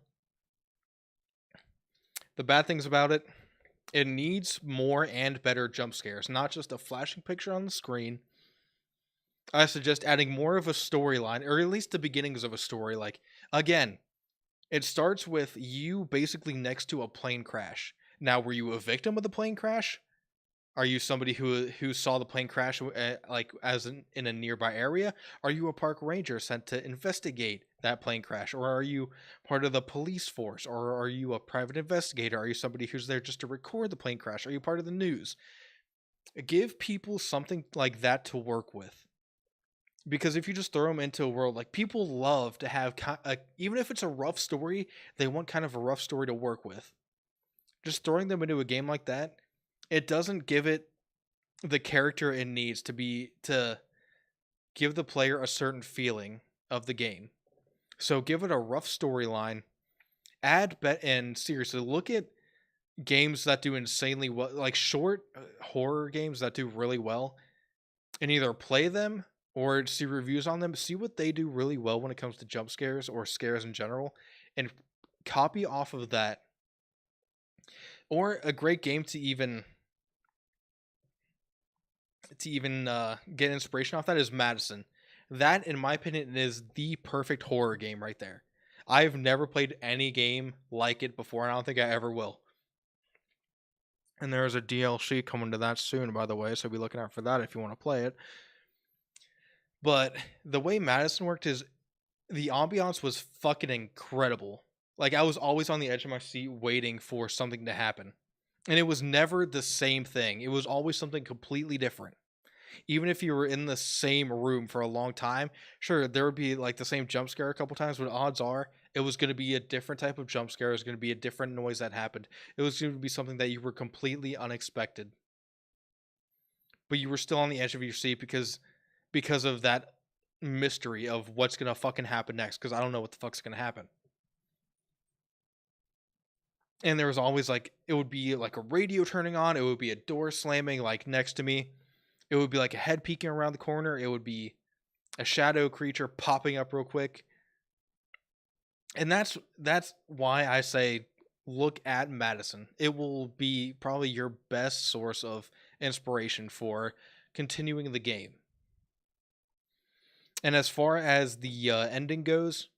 The bad things about it, it needs more and better jump scares, not just a flashing picture on the screen. I suggest adding more of a storyline, or at least the beginnings of a story. Like, again, it starts with you basically next to a plane crash. Now, were you a victim of the plane crash? Are you somebody who saw the plane crash in a nearby area? Are you a park ranger sent to investigate that plane crash? Or are you part of the police force? Or are you a private investigator? Are you somebody who's there just to record the plane crash? Are you part of the news? Give people something like that to work with. Because if you just throw them into a world, like people love to have, even if it's a rough story, they want kind of a rough story to work with. Just throwing them into a game like that, it doesn't give it the character it needs to give the player a certain feeling of the game. So give it a rough storyline. And seriously, look at games that do insanely well, like short horror games that do really well, and either play them or see reviews on them, see what they do really well when it comes to jump scares or scares in general, and copy off of that. Or a great game to even get inspiration off that is Madison. That, in my opinion, is the perfect horror game right there. I've never played any game like it before, and I don't think I ever will. And there is a DLC coming to that soon, by the way, so be looking out for that if you want to play it. But the way Madison worked is the ambiance was fucking incredible. Like, I was always on the edge of my seat waiting for something to happen. And it was never the same thing. It was always something completely different. Even if you were in the same room for a long time, sure, there would be like the same jump scare a couple times, but odds are it was going to be a different type of jump scare. It was going to be a different noise that happened. It was going to be something that you were completely unexpected. But you were still on the edge of your seat because of that mystery of what's going to fucking happen next, because I don't know what the fuck's going to happen. And there was always like, it would be like a radio turning on, it would be a door slamming like next to me. It would be like a head peeking around the corner. It would be a shadow creature popping up real quick. And that's why I say look at Madison. It will be probably your best source of inspiration for continuing the game. And as far as the ending goes,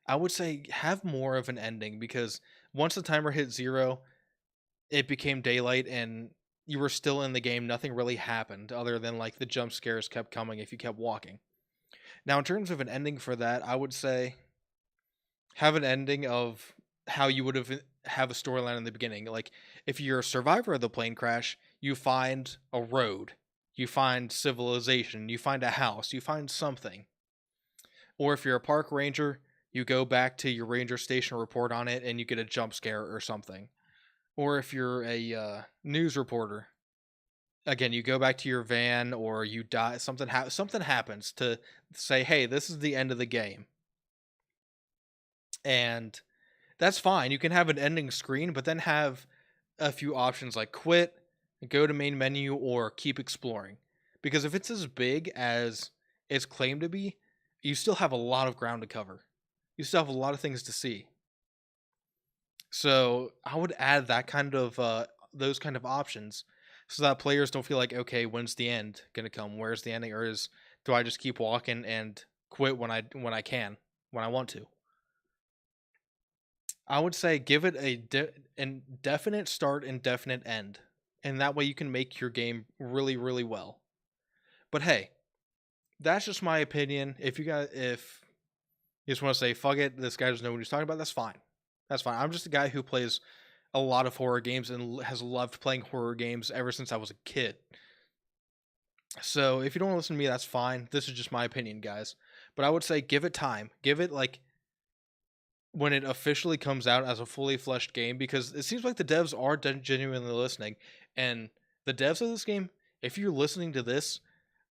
I would say have more of an ending, because once the timer hit 0, it became daylight and you were still in the game. Nothing really happened other than like the jump scares kept coming if you kept walking. Now, in terms of an ending for that, I would say have an ending of how you would have a storyline in the beginning. Like, if you're a survivor of the plane crash, you find a road, you find civilization, you find a house, you find something. Or if you're a park ranger, you go back to your ranger station, report on it, and you get a jump scare or something. Or if you're a news reporter, again, you go back to your van, or you die. Something happens to say, "Hey, this is the end of the game," and that's fine. You can have an ending screen, but then have a few options like quit, go to main menu, or keep exploring. Because if it's as big as it's claimed to be, you still have a lot of ground to cover. You still have a lot of things to see. So I would add that kind of those kind of options, so that players don't feel like, okay, when's the end gonna come? Where's the ending? Or do I just keep walking and quit when I can, when I want to? I would say give it a definite start and definite end, and that way you can make your game really, really well. But hey, that's just my opinion. If you just want to say fuck it, this guy doesn't know what he's talking about, that's fine. That's fine. I'm just a guy who plays a lot of horror games and has loved playing horror games ever since I was a kid. So if you don't want to listen to me, that's fine. This is just my opinion, guys. But I would say give it time. Give it like when it officially comes out as a fully fleshed game, because it seems like the devs are genuinely listening. And the devs of this game, if you're listening to this,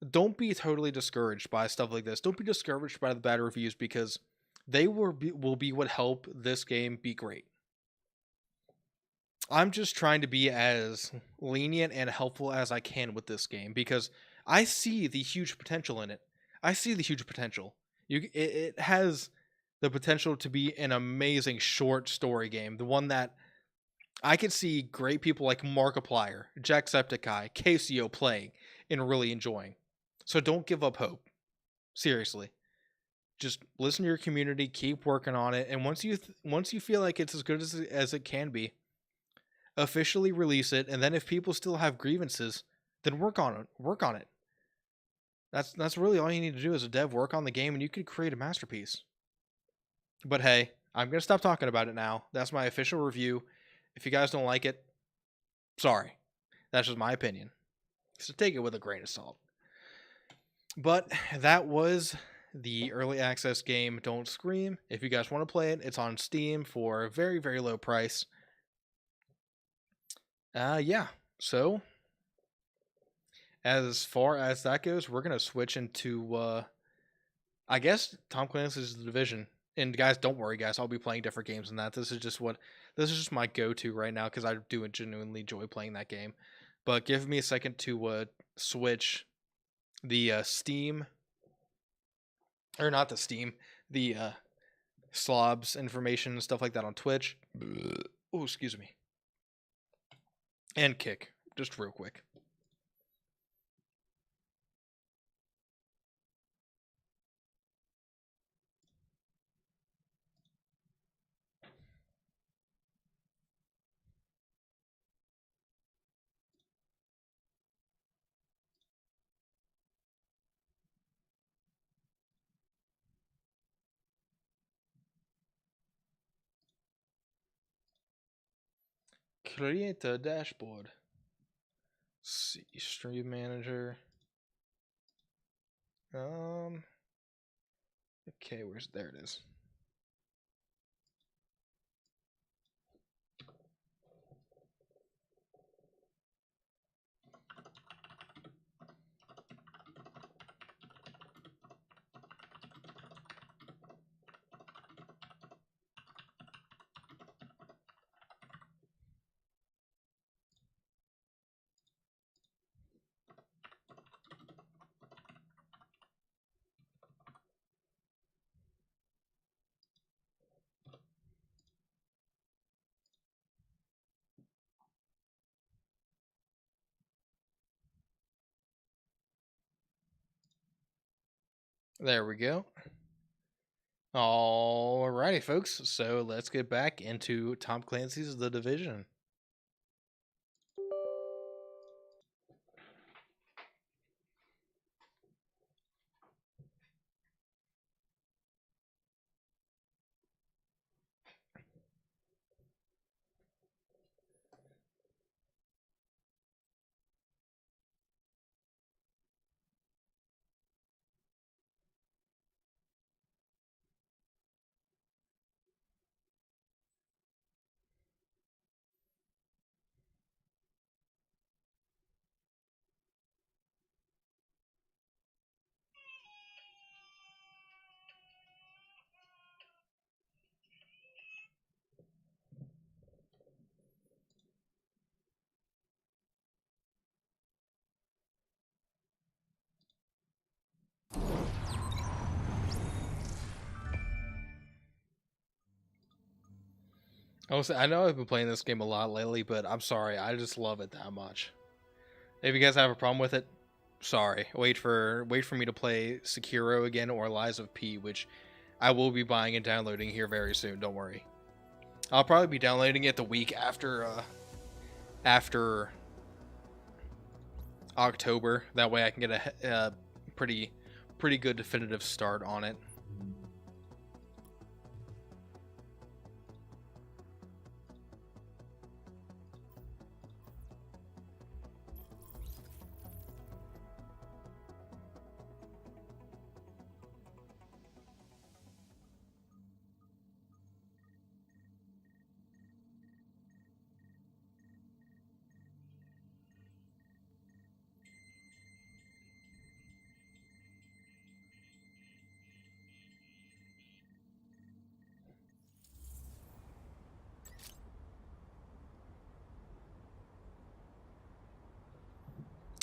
don't be totally discouraged by stuff like this. Don't be discouraged by the bad reviews, because they will be what help this game be great. I'm just trying to be as lenient and helpful as I can with this game, because I see the huge potential in it. I see the huge potential. It has the potential to be an amazing short story game. The one that I could see great people like Markiplier, Jacksepticeye, Casio playing and really enjoying. So don't give up hope. Seriously. Just listen to your community, keep working on it, and once you feel like it's as good as it can be, officially release it. And then if people still have grievances, then work on it. Work on it. That's really all you need to do as a dev. Work on the game, and you could create a masterpiece. But hey, I'm gonna stop talking about it now. That's my official review. If you guys don't like it, sorry. That's just my opinion. So take it with a grain of salt. But that was the early access game Don't Scream. If you guys want to play it, it's on Steam for a very, very low price. Yeah. So as far as that goes, we're gonna switch into I guess Tom Clancy's The Division. And guys, don't worry, guys. I'll be playing different games than that. This is just my go-to right now because I do genuinely enjoy playing that game. But give me a second to switch the Steam, or not the Steam, the slobs information and stuff like that on Twitch. Oh, excuse me. And Kick, just real quick. Create a dashboard. See, stream manager. Okay, there it is. There we go. Alrighty, folks. So let's get back into Tom Clancy's The Division. I know I've been playing this game a lot lately, but I'm sorry. I just love it that much. If you guys have a problem with it, sorry. Wait for me to play Sekiro again or Lies of P, which I will be buying and downloading here very soon. Don't worry. I'll probably be downloading it the week after October. That way I can get a pretty good definitive start on it.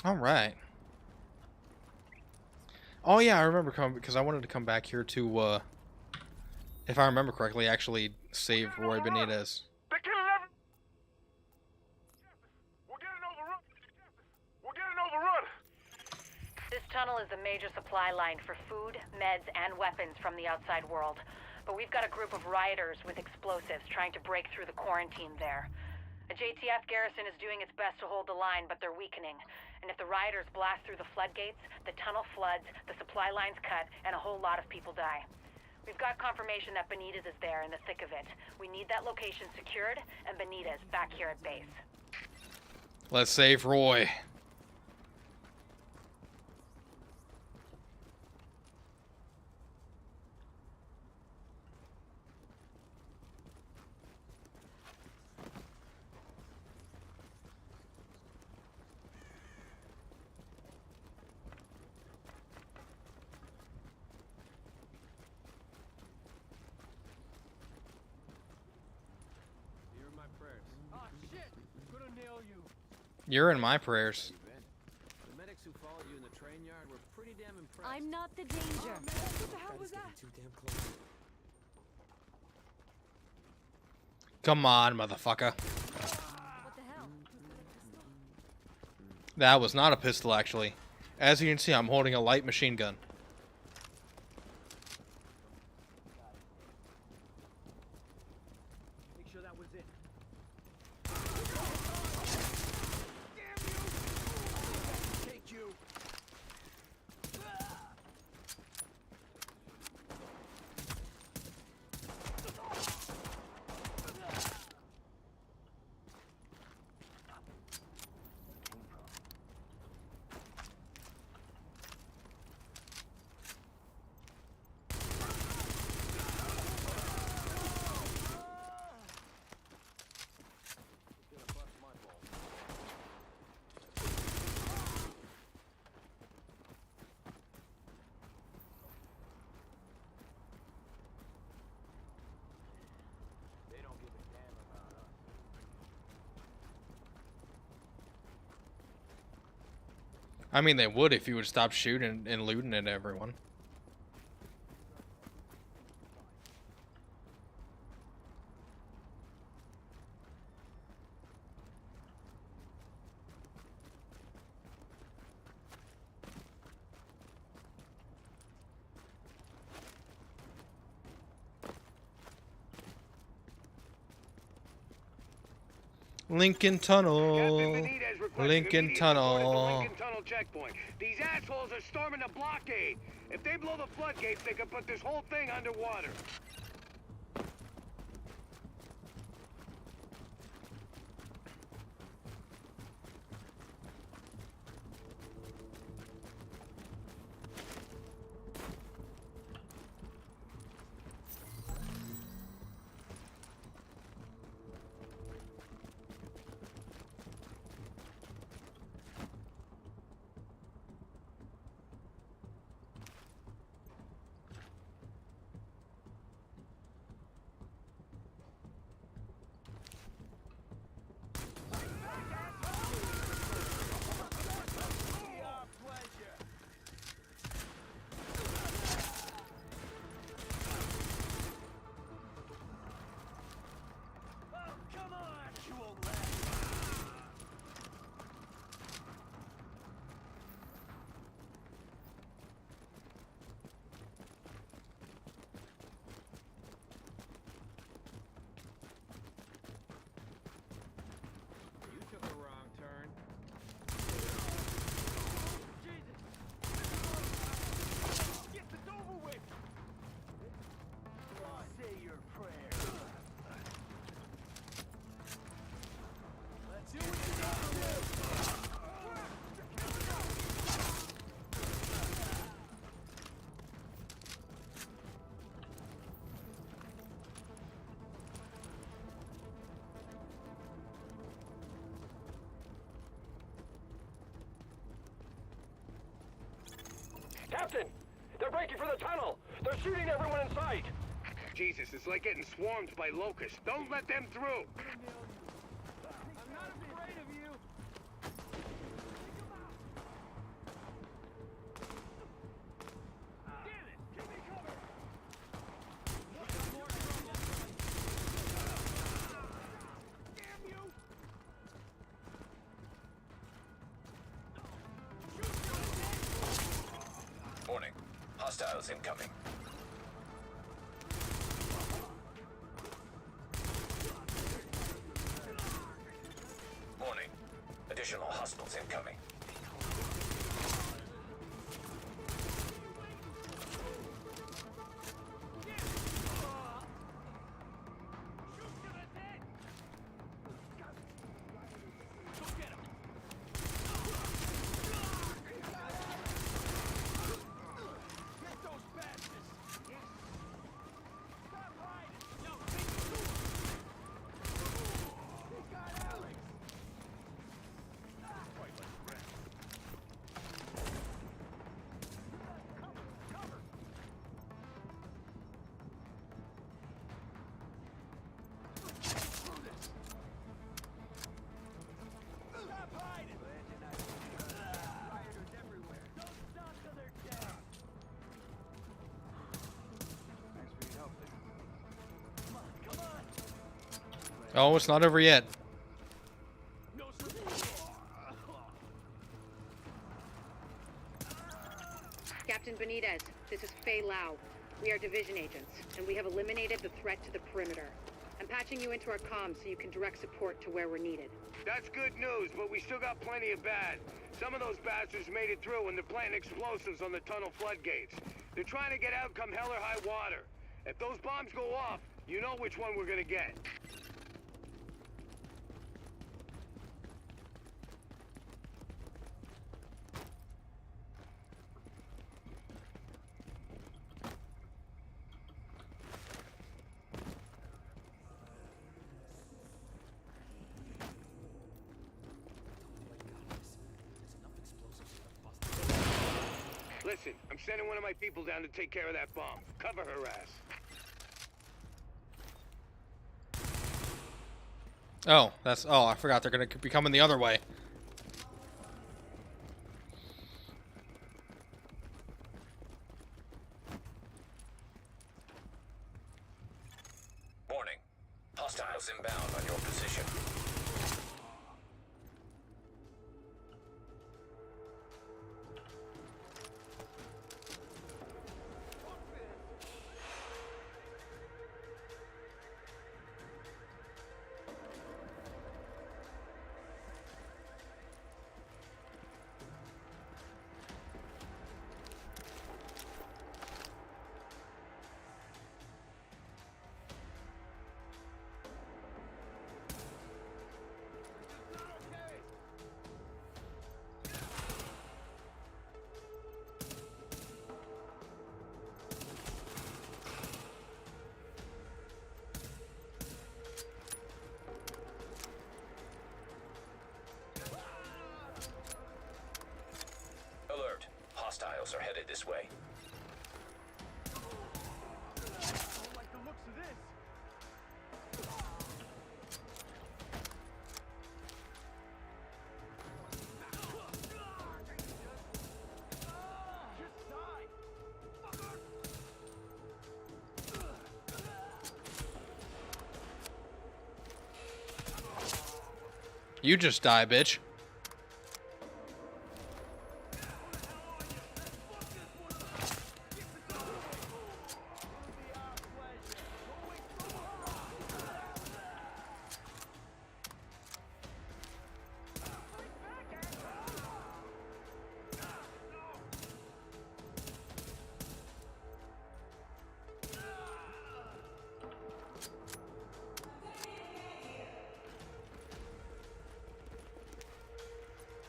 All right. Oh yeah, I remember coming because I wanted to come back here to, if I remember correctly, actually save Roy Benitez. This tunnel is a major supply line for food, meds, and weapons from the outside world. But we've got a group of rioters with explosives trying to break through the quarantine there. A JTF garrison is doing its best to hold the line, but they're weakening. And if the rioters blast through the floodgates, the tunnel floods, the supply lines cut, and a whole lot of people die. We've got confirmation that Benitez is there in the thick of it. We need that location secured, and Benitez back here at base. Let's save Roy. You're in my prayers. The medics who followed you in the train yard were pretty damn impressed. I'm not the danger. What the hell was that? Too damn close. Come on, motherfucker. What the hell? That was not a pistol, actually. As you can see, I'm holding a light machine gun. Make sure that was it. Damn you! Take you. They don't give a damn about us. I mean, they would if you would stop shooting and looting at everyone. Lincoln Tunnel. Lincoln Tunnel. Lincoln Tunnel checkpoint. These assholes are storming the blockade. If they blow the floodgates, they can put this whole thing underwater. You took a wrong turn. Get this over with! Say your prayer. Let's do what you gotta do! Captain! They're breaking for the tunnel! They're shooting everyone in sight! Jesus, it's like getting swarmed by locusts. Don't let them through! I'm not afraid of you! Damn it! Give me cover! Damn you! Warning. Hostiles incoming. Warning. Additional hostiles incoming. Oh, it's not over yet. No, sir. Captain Benitez, this is Faye Lau. We are division agents, and we have eliminated the threat to the perimeter. I'm patching you into our comms so you can direct support to where we're needed. That's good news, but we still got plenty of bad. Some of those bastards made it through and they're planting explosives on the tunnel floodgates. They're trying to get out come hell or high water. If those bombs go off, you know which one we're gonna get. Listen, I'm sending one of my people down to take care of that bomb. Cover her ass. Oh, oh, I forgot they're gonna be coming the other way. Warning. Hostiles inbound on your position. Alert. Hostiles are headed this way. Don't like the looks of this. Just die. You just die, bitch.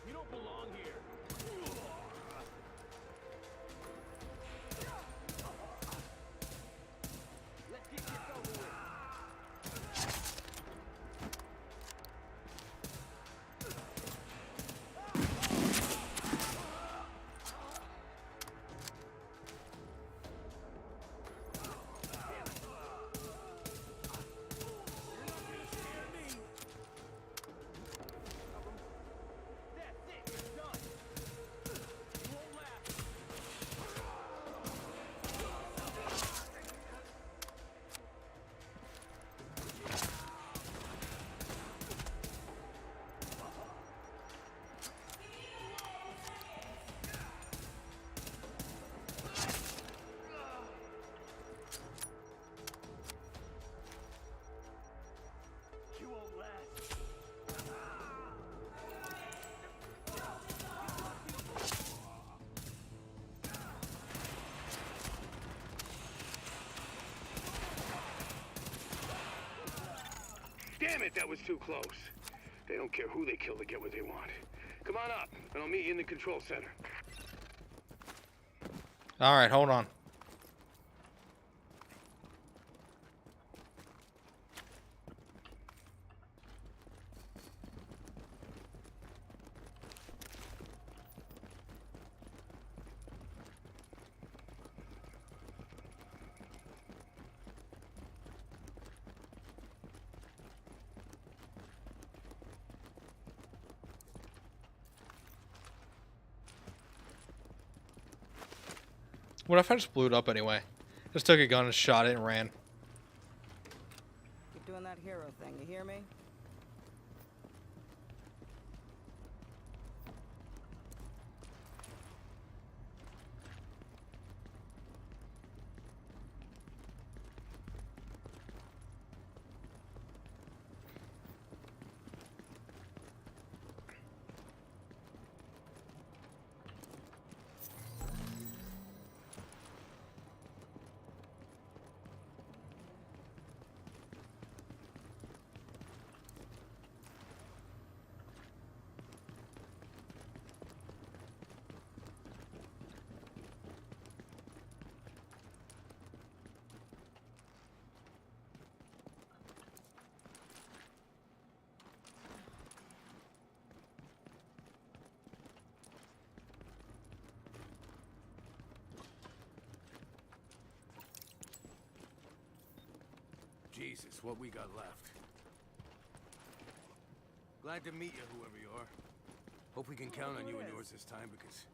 You don't belong here. Let's get this over with. That's it. You're done. You won't last. You won't last. Damn it, that was too close. They don't care who they kill to get what they want. Come on up, and I'll meet you in the control center. All right, hold on. What if I just blew it up anyway? Just took a gun and shot it and ran. Keep doing that. that hero thing, you hear me? Jesus, what we got left. Glad to meet you, whoever you are. Hope we can count on you and yours this time, because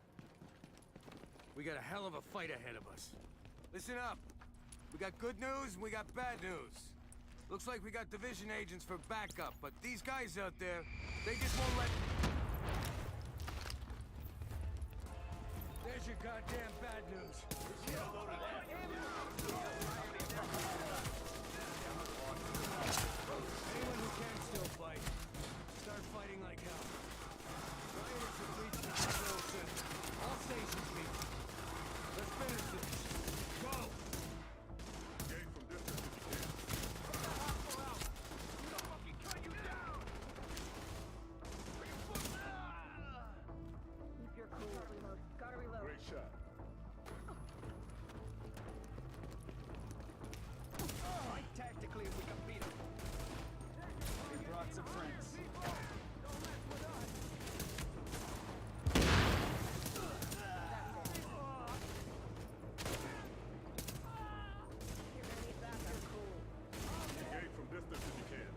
we got a hell of a fight ahead of us. Listen up. We got good news and we got bad news. Looks like we got division agents for backup, but these guys out there, they just won't let... There's your goddamn bad news. Anyone who can still fight, start fighting like hell. Rioters have reached the control center. All stations meet. Let's finish this. Go! Engage from distance if you can. Put the hostile out! We'll fucking cut you down! Bring your foot down! Keep your cool. Reload. Gotta reload. Great shot. Fight tactically if we can beat him. We brought some friends. Engage from distance if you can.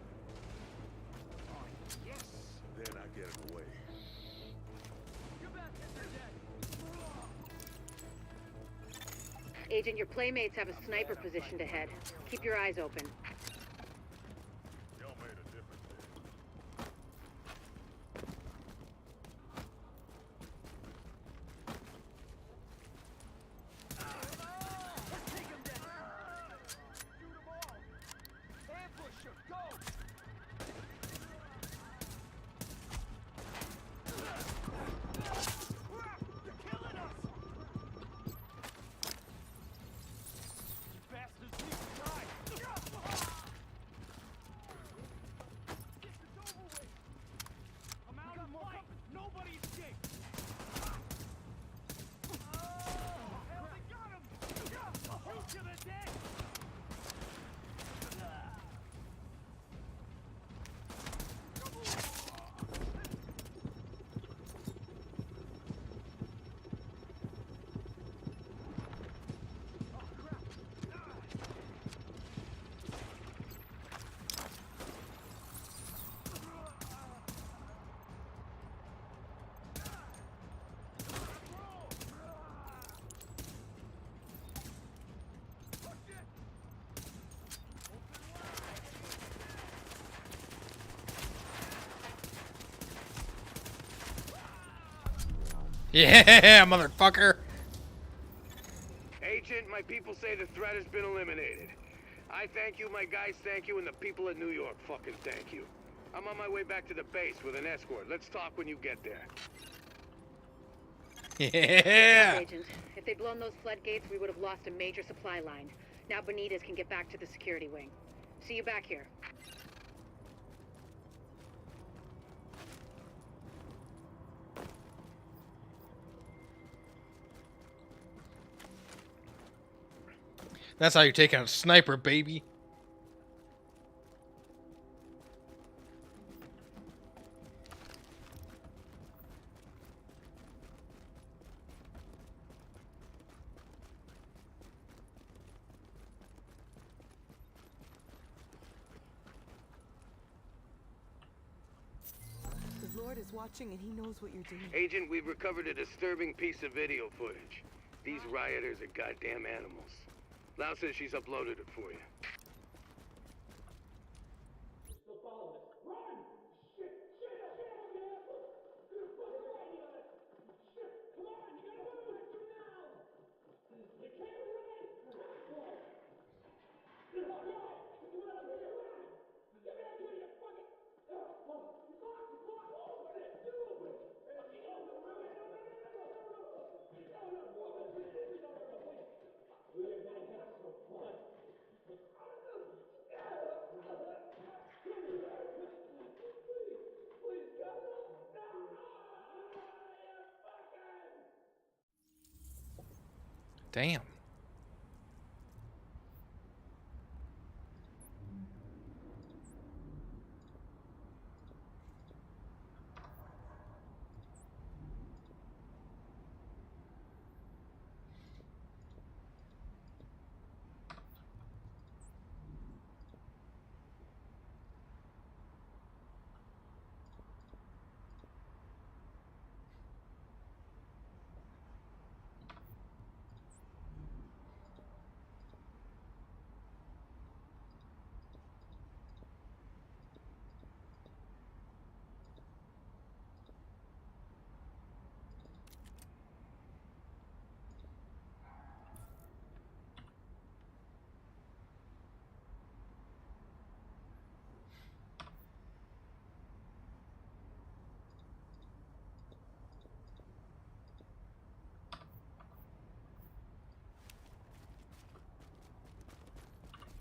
Yes. Then I get it away. You bet. They're dead. Agent, your playmates have a sniper positioned ahead. Keep your eyes open. Y'all made a difference there. Let's take him down. Shoot them all. Ambusher, go. You're killing us. You bastards need to die. This is over with. I'm out of fight. Nobody escaped. Hell, they got him. Shoot to the dead. Yeah, motherfucker. Agent, my people say the threat has been eliminated. I thank you, my guys thank you, and the people of New York fucking thank you. I'm on my way back to the base with an escort. Let's talk when you get there. Yeah. Agent, if they'd blown those floodgates, we would have lost a major supply line. Now Benitez can get back to the security wing. See you back here. That's how you take out a sniper, baby. The Lord is watching and he knows what you're doing. Agent, we've recovered a disturbing piece of video footage. These rioters are goddamn animals. Lau says she's uploaded it for you. Damn.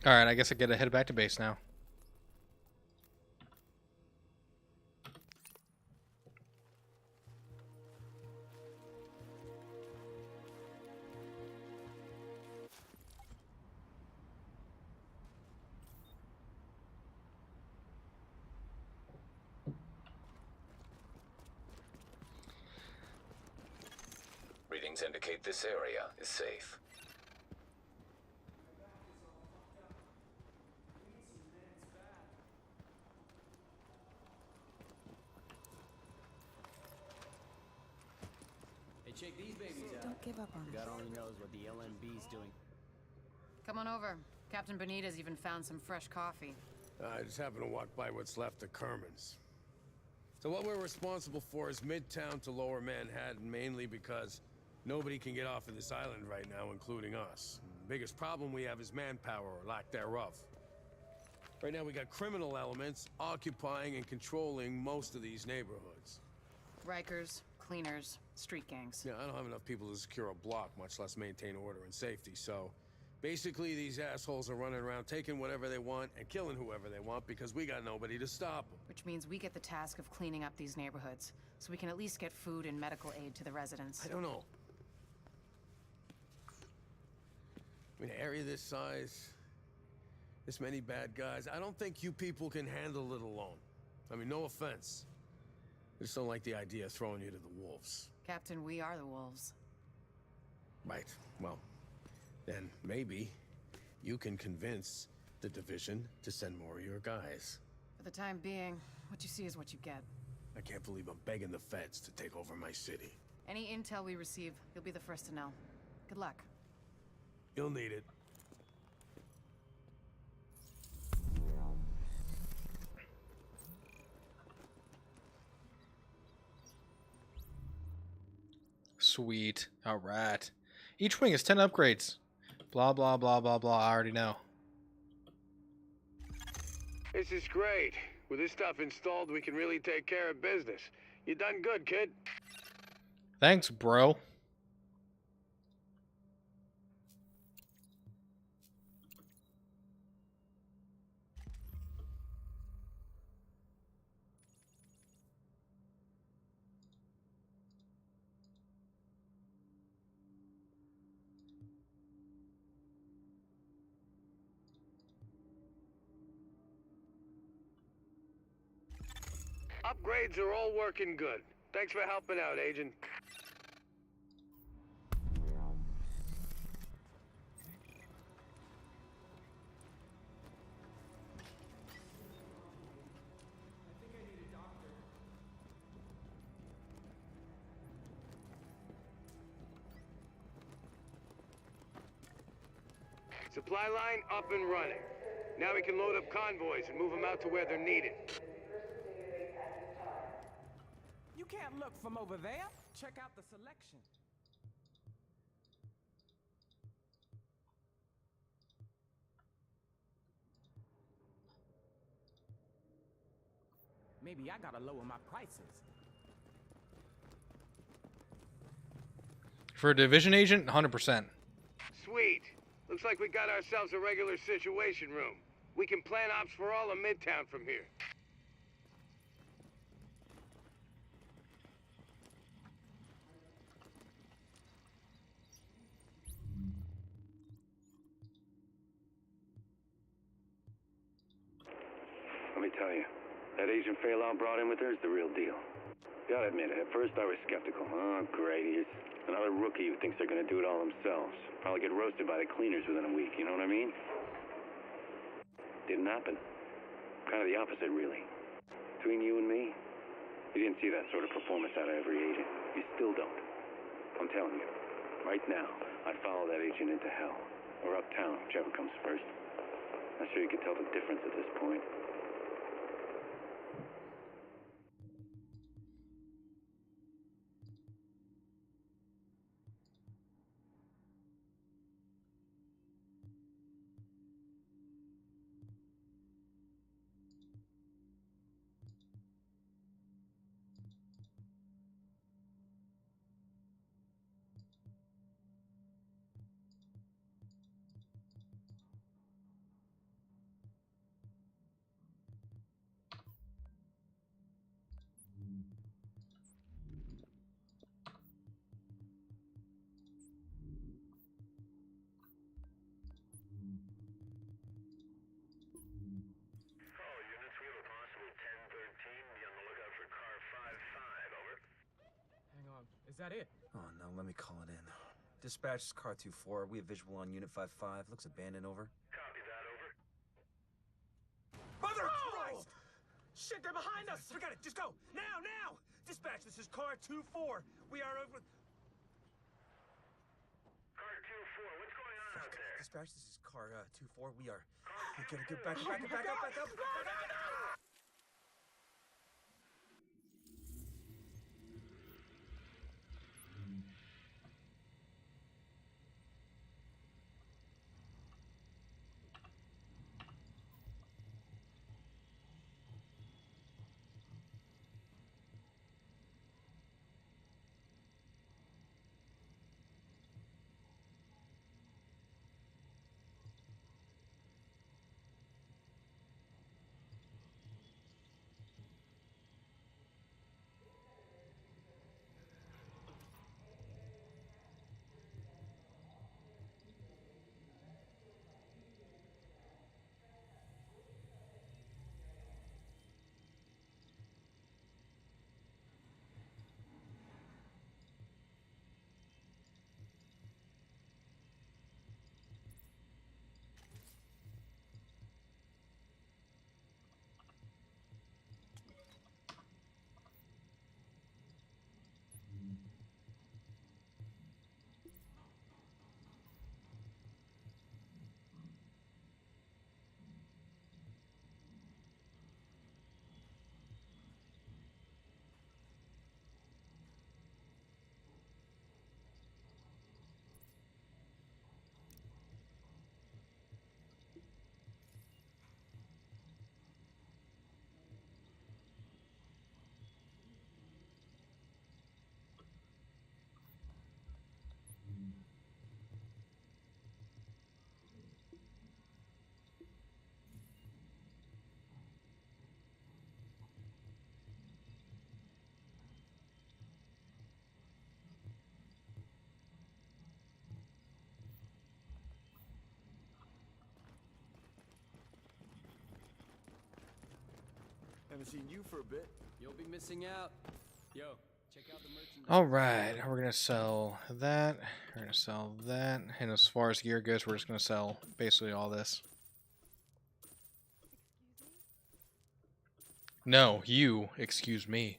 All right, I guess I gotta head back to base now. Readings indicate this area is safe. Hey, check these babies out. Don't give up on us. God only knows what the LMB's doing. Come on over. Captain Benitez even found some fresh coffee. I just happened to walk by what's left of Kerman's. So what we're responsible for is Midtown to Lower Manhattan, mainly because nobody can get off of this island right now, including us. The biggest problem we have is manpower, or lack thereof. Right now we got criminal elements occupying and controlling most of these neighborhoods. Rikers, cleaners, street gangs. Yeah, I don't have enough people to secure a block, much less maintain order and safety, so... basically, these assholes are running around taking whatever they want and killing whoever they want because we got nobody to stop them. Which means we get the task of cleaning up these neighborhoods, so we can at least get food and medical aid to the residents. I don't know. I mean, an area this size, this many bad guys, I don't think you people can handle it alone. I mean, no offense. I just don't like the idea of throwing you to the wolves. Captain, we are the wolves. Right, well, then maybe you can convince the division to send more of your guys. For the time being, what you see is what you get. I can't believe I'm begging the feds to take over my city. Any intel we receive, you'll be the first to know. Good luck. You'll need it. Sweet. All right. Each wing is 10 upgrades. Blah, blah, blah, blah, blah. I already know. This is great. With this stuff installed, we can really take care of business. You done good, kid. Thanks, bro. Upgrades are all working good. Thanks for helping out, Agent. Supply line up and running. Now we can load up convoys and move them out to where they're needed. You can't look from over there. Check out the selection. Maybe I gotta lower my prices. For a division agent, 100%. Sweet. Looks like we got ourselves a regular situation room. We can plan ops for all of Midtown from here. tell you, that Agent Phelan brought in with her is the real deal. Gotta admit, at first I was skeptical. Oh, great, here's another rookie who thinks they're gonna do it all themselves. Probably get roasted by the cleaners within a week, you know what I mean? Didn't happen. Kind of the opposite, really. Between you and me, you didn't see that sort of performance out of every agent. You still don't. I'm telling you, right now, I'd follow that agent into hell. Or uptown, whichever comes first. Not sure you can tell the difference at this point. Is that it? Oh no, let me call it in. Dispatch is car 2-4. We have visual on unit 5-5. Looks abandoned, over. Copy that, over. Mother Christ! Shit, they're behind us! Forget it, just go! Now, now! Dispatch, this is car 2-4. We are over... Car 2-4, what's going on out there? Dispatch, this is car 2-4. We gotta get back up. Haven't seen you for a bit. You'll be missing out. Yo, check out the merchandise. All right, we're gonna sell that. We're gonna sell that, and as far as gear goes, we're just gonna sell basically all this. No, you. Excuse me.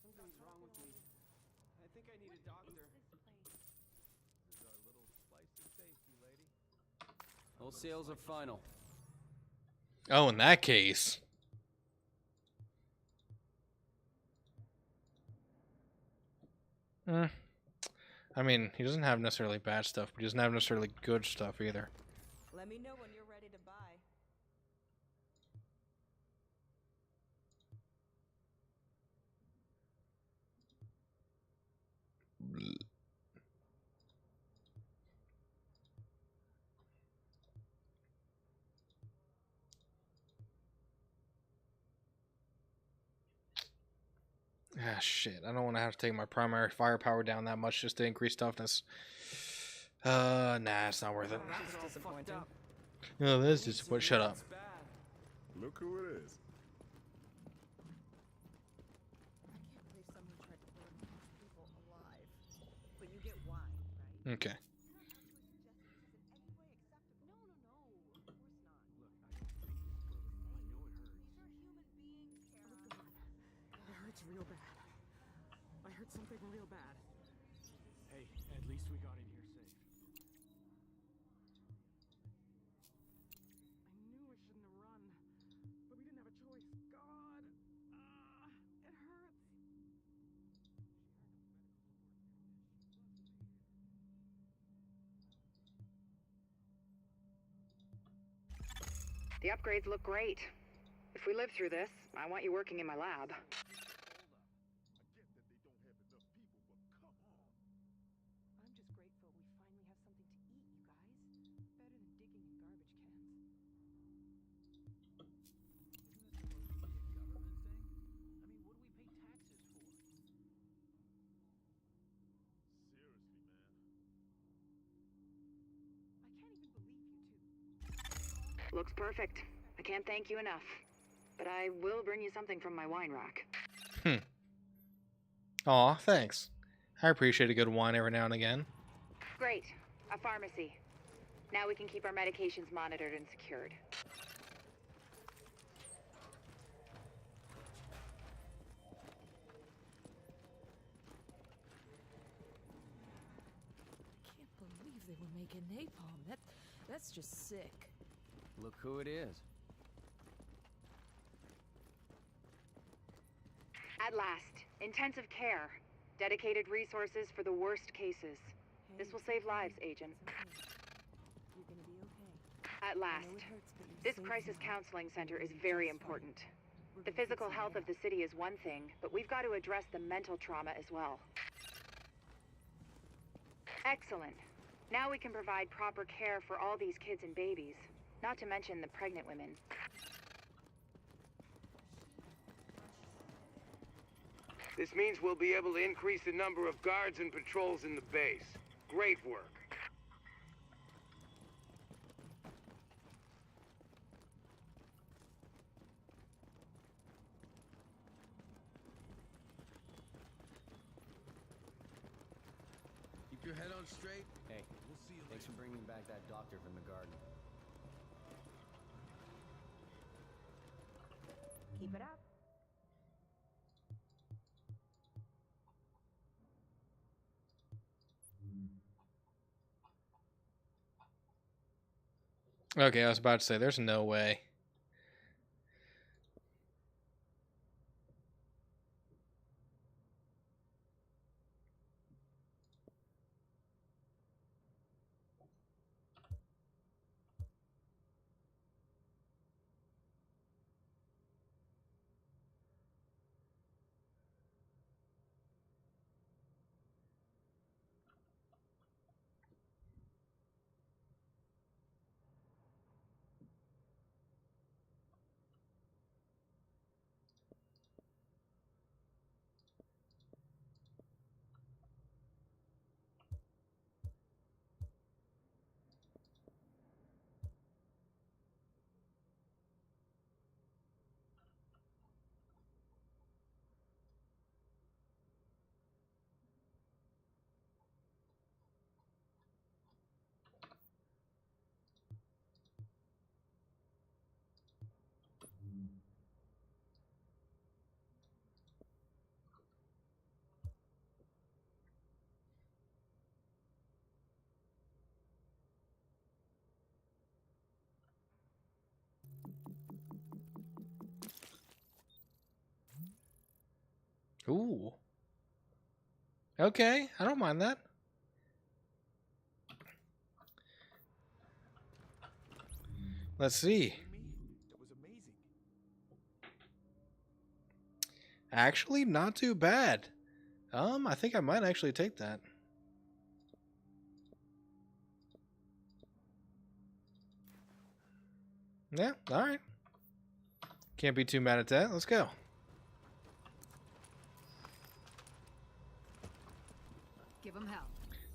Something's wrong with me. I think I need a doctor. This is our little slice of safety, lady. All sales are final. Oh, in that case. I mean, he doesn't have necessarily bad stuff, but he doesn't have necessarily good stuff either. Let me know when you're ready to buy. Ah, shit. I don't want to have to take my primary firepower down that much just to increase toughness. Nah, it's not worth it. That's disappointing. No, that's just what. Shut up. Look who it is. I can't believe someone tried to burn all these people alive. But you get why, right? Okay. It hurts real bad. I heard something real bad. Hey, at least we got in here safe. I knew I shouldn't have run, but we didn't have a choice. God, it hurts. The upgrades look great. If we live through this, I want you working in my lab. I'm just grateful we finally have something to eat, you guys. Better than digging in garbage cans. I can't even believe you two. Looks perfect. I can't thank you enough. But I will bring you something from my wine rack. Aw, thanks. I appreciate a good wine every now and again. Great. A pharmacy. Now we can keep our medications monitored and secured. I can't believe they were making napalm. That's just sick. Look who it is. At last, intensive care. Dedicated resources for the worst cases. This will save lives, Agent. You're gonna be okay. At last. This crisis counseling center is very important. The physical health of the city is one thing, but we've got to address the mental trauma as well. Excellent. Now we can provide proper care for all these kids and babies, not to mention the pregnant women. This means we'll be able to increase the number of guards and patrols in the base. Great work. Keep your head on straight. Hey, we'll see you later. Thanks for bringing back that doctor from the garden. Keep it up. Okay, I was about to say, there's no way. Ooh. Okay, I don't mind that. Let's see. That was amazing. Actually, not too bad. I think I might actually take that. Yeah, alright. Can't be too mad at that. Let's go. Give them hell.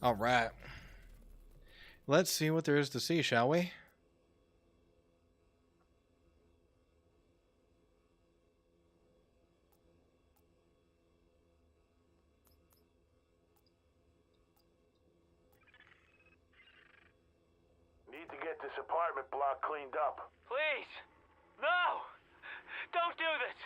Alright. Let's see what there is to see, shall we? to get this apartment block cleaned up. Please! No! Don't do this!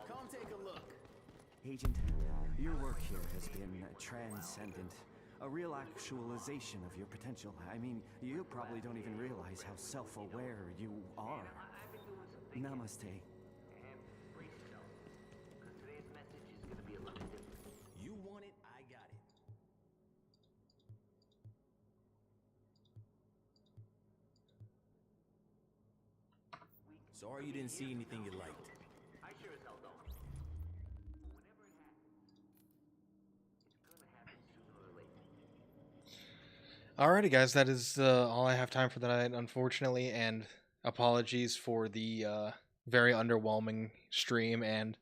Come take a look. Agent, your work here has been transcendent. A real actualization of your potential. I mean, you probably don't even realize how self-aware you are. Namaste. You want it, I got it. Sorry you didn't see anything you liked. Alrighty, guys, that is all I have time for tonight, unfortunately, and apologies for the very underwhelming stream and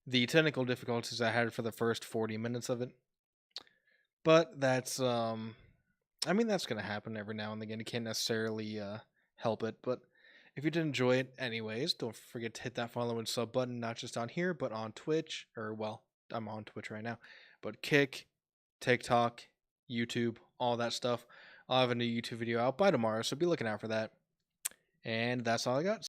the technical difficulties I had for the first 40 minutes of it. But that's, I mean, that's going to happen every now and again. You can't necessarily help it, but if you did enjoy it anyways, don't forget to hit that follow and sub button, not just on here, but on Twitch, or, well, I'm on Twitch right now, but Kick, TikTok, YouTube, all that stuff. I'll have a new YouTube video out by tomorrow, so be looking out for that. And that's all I got.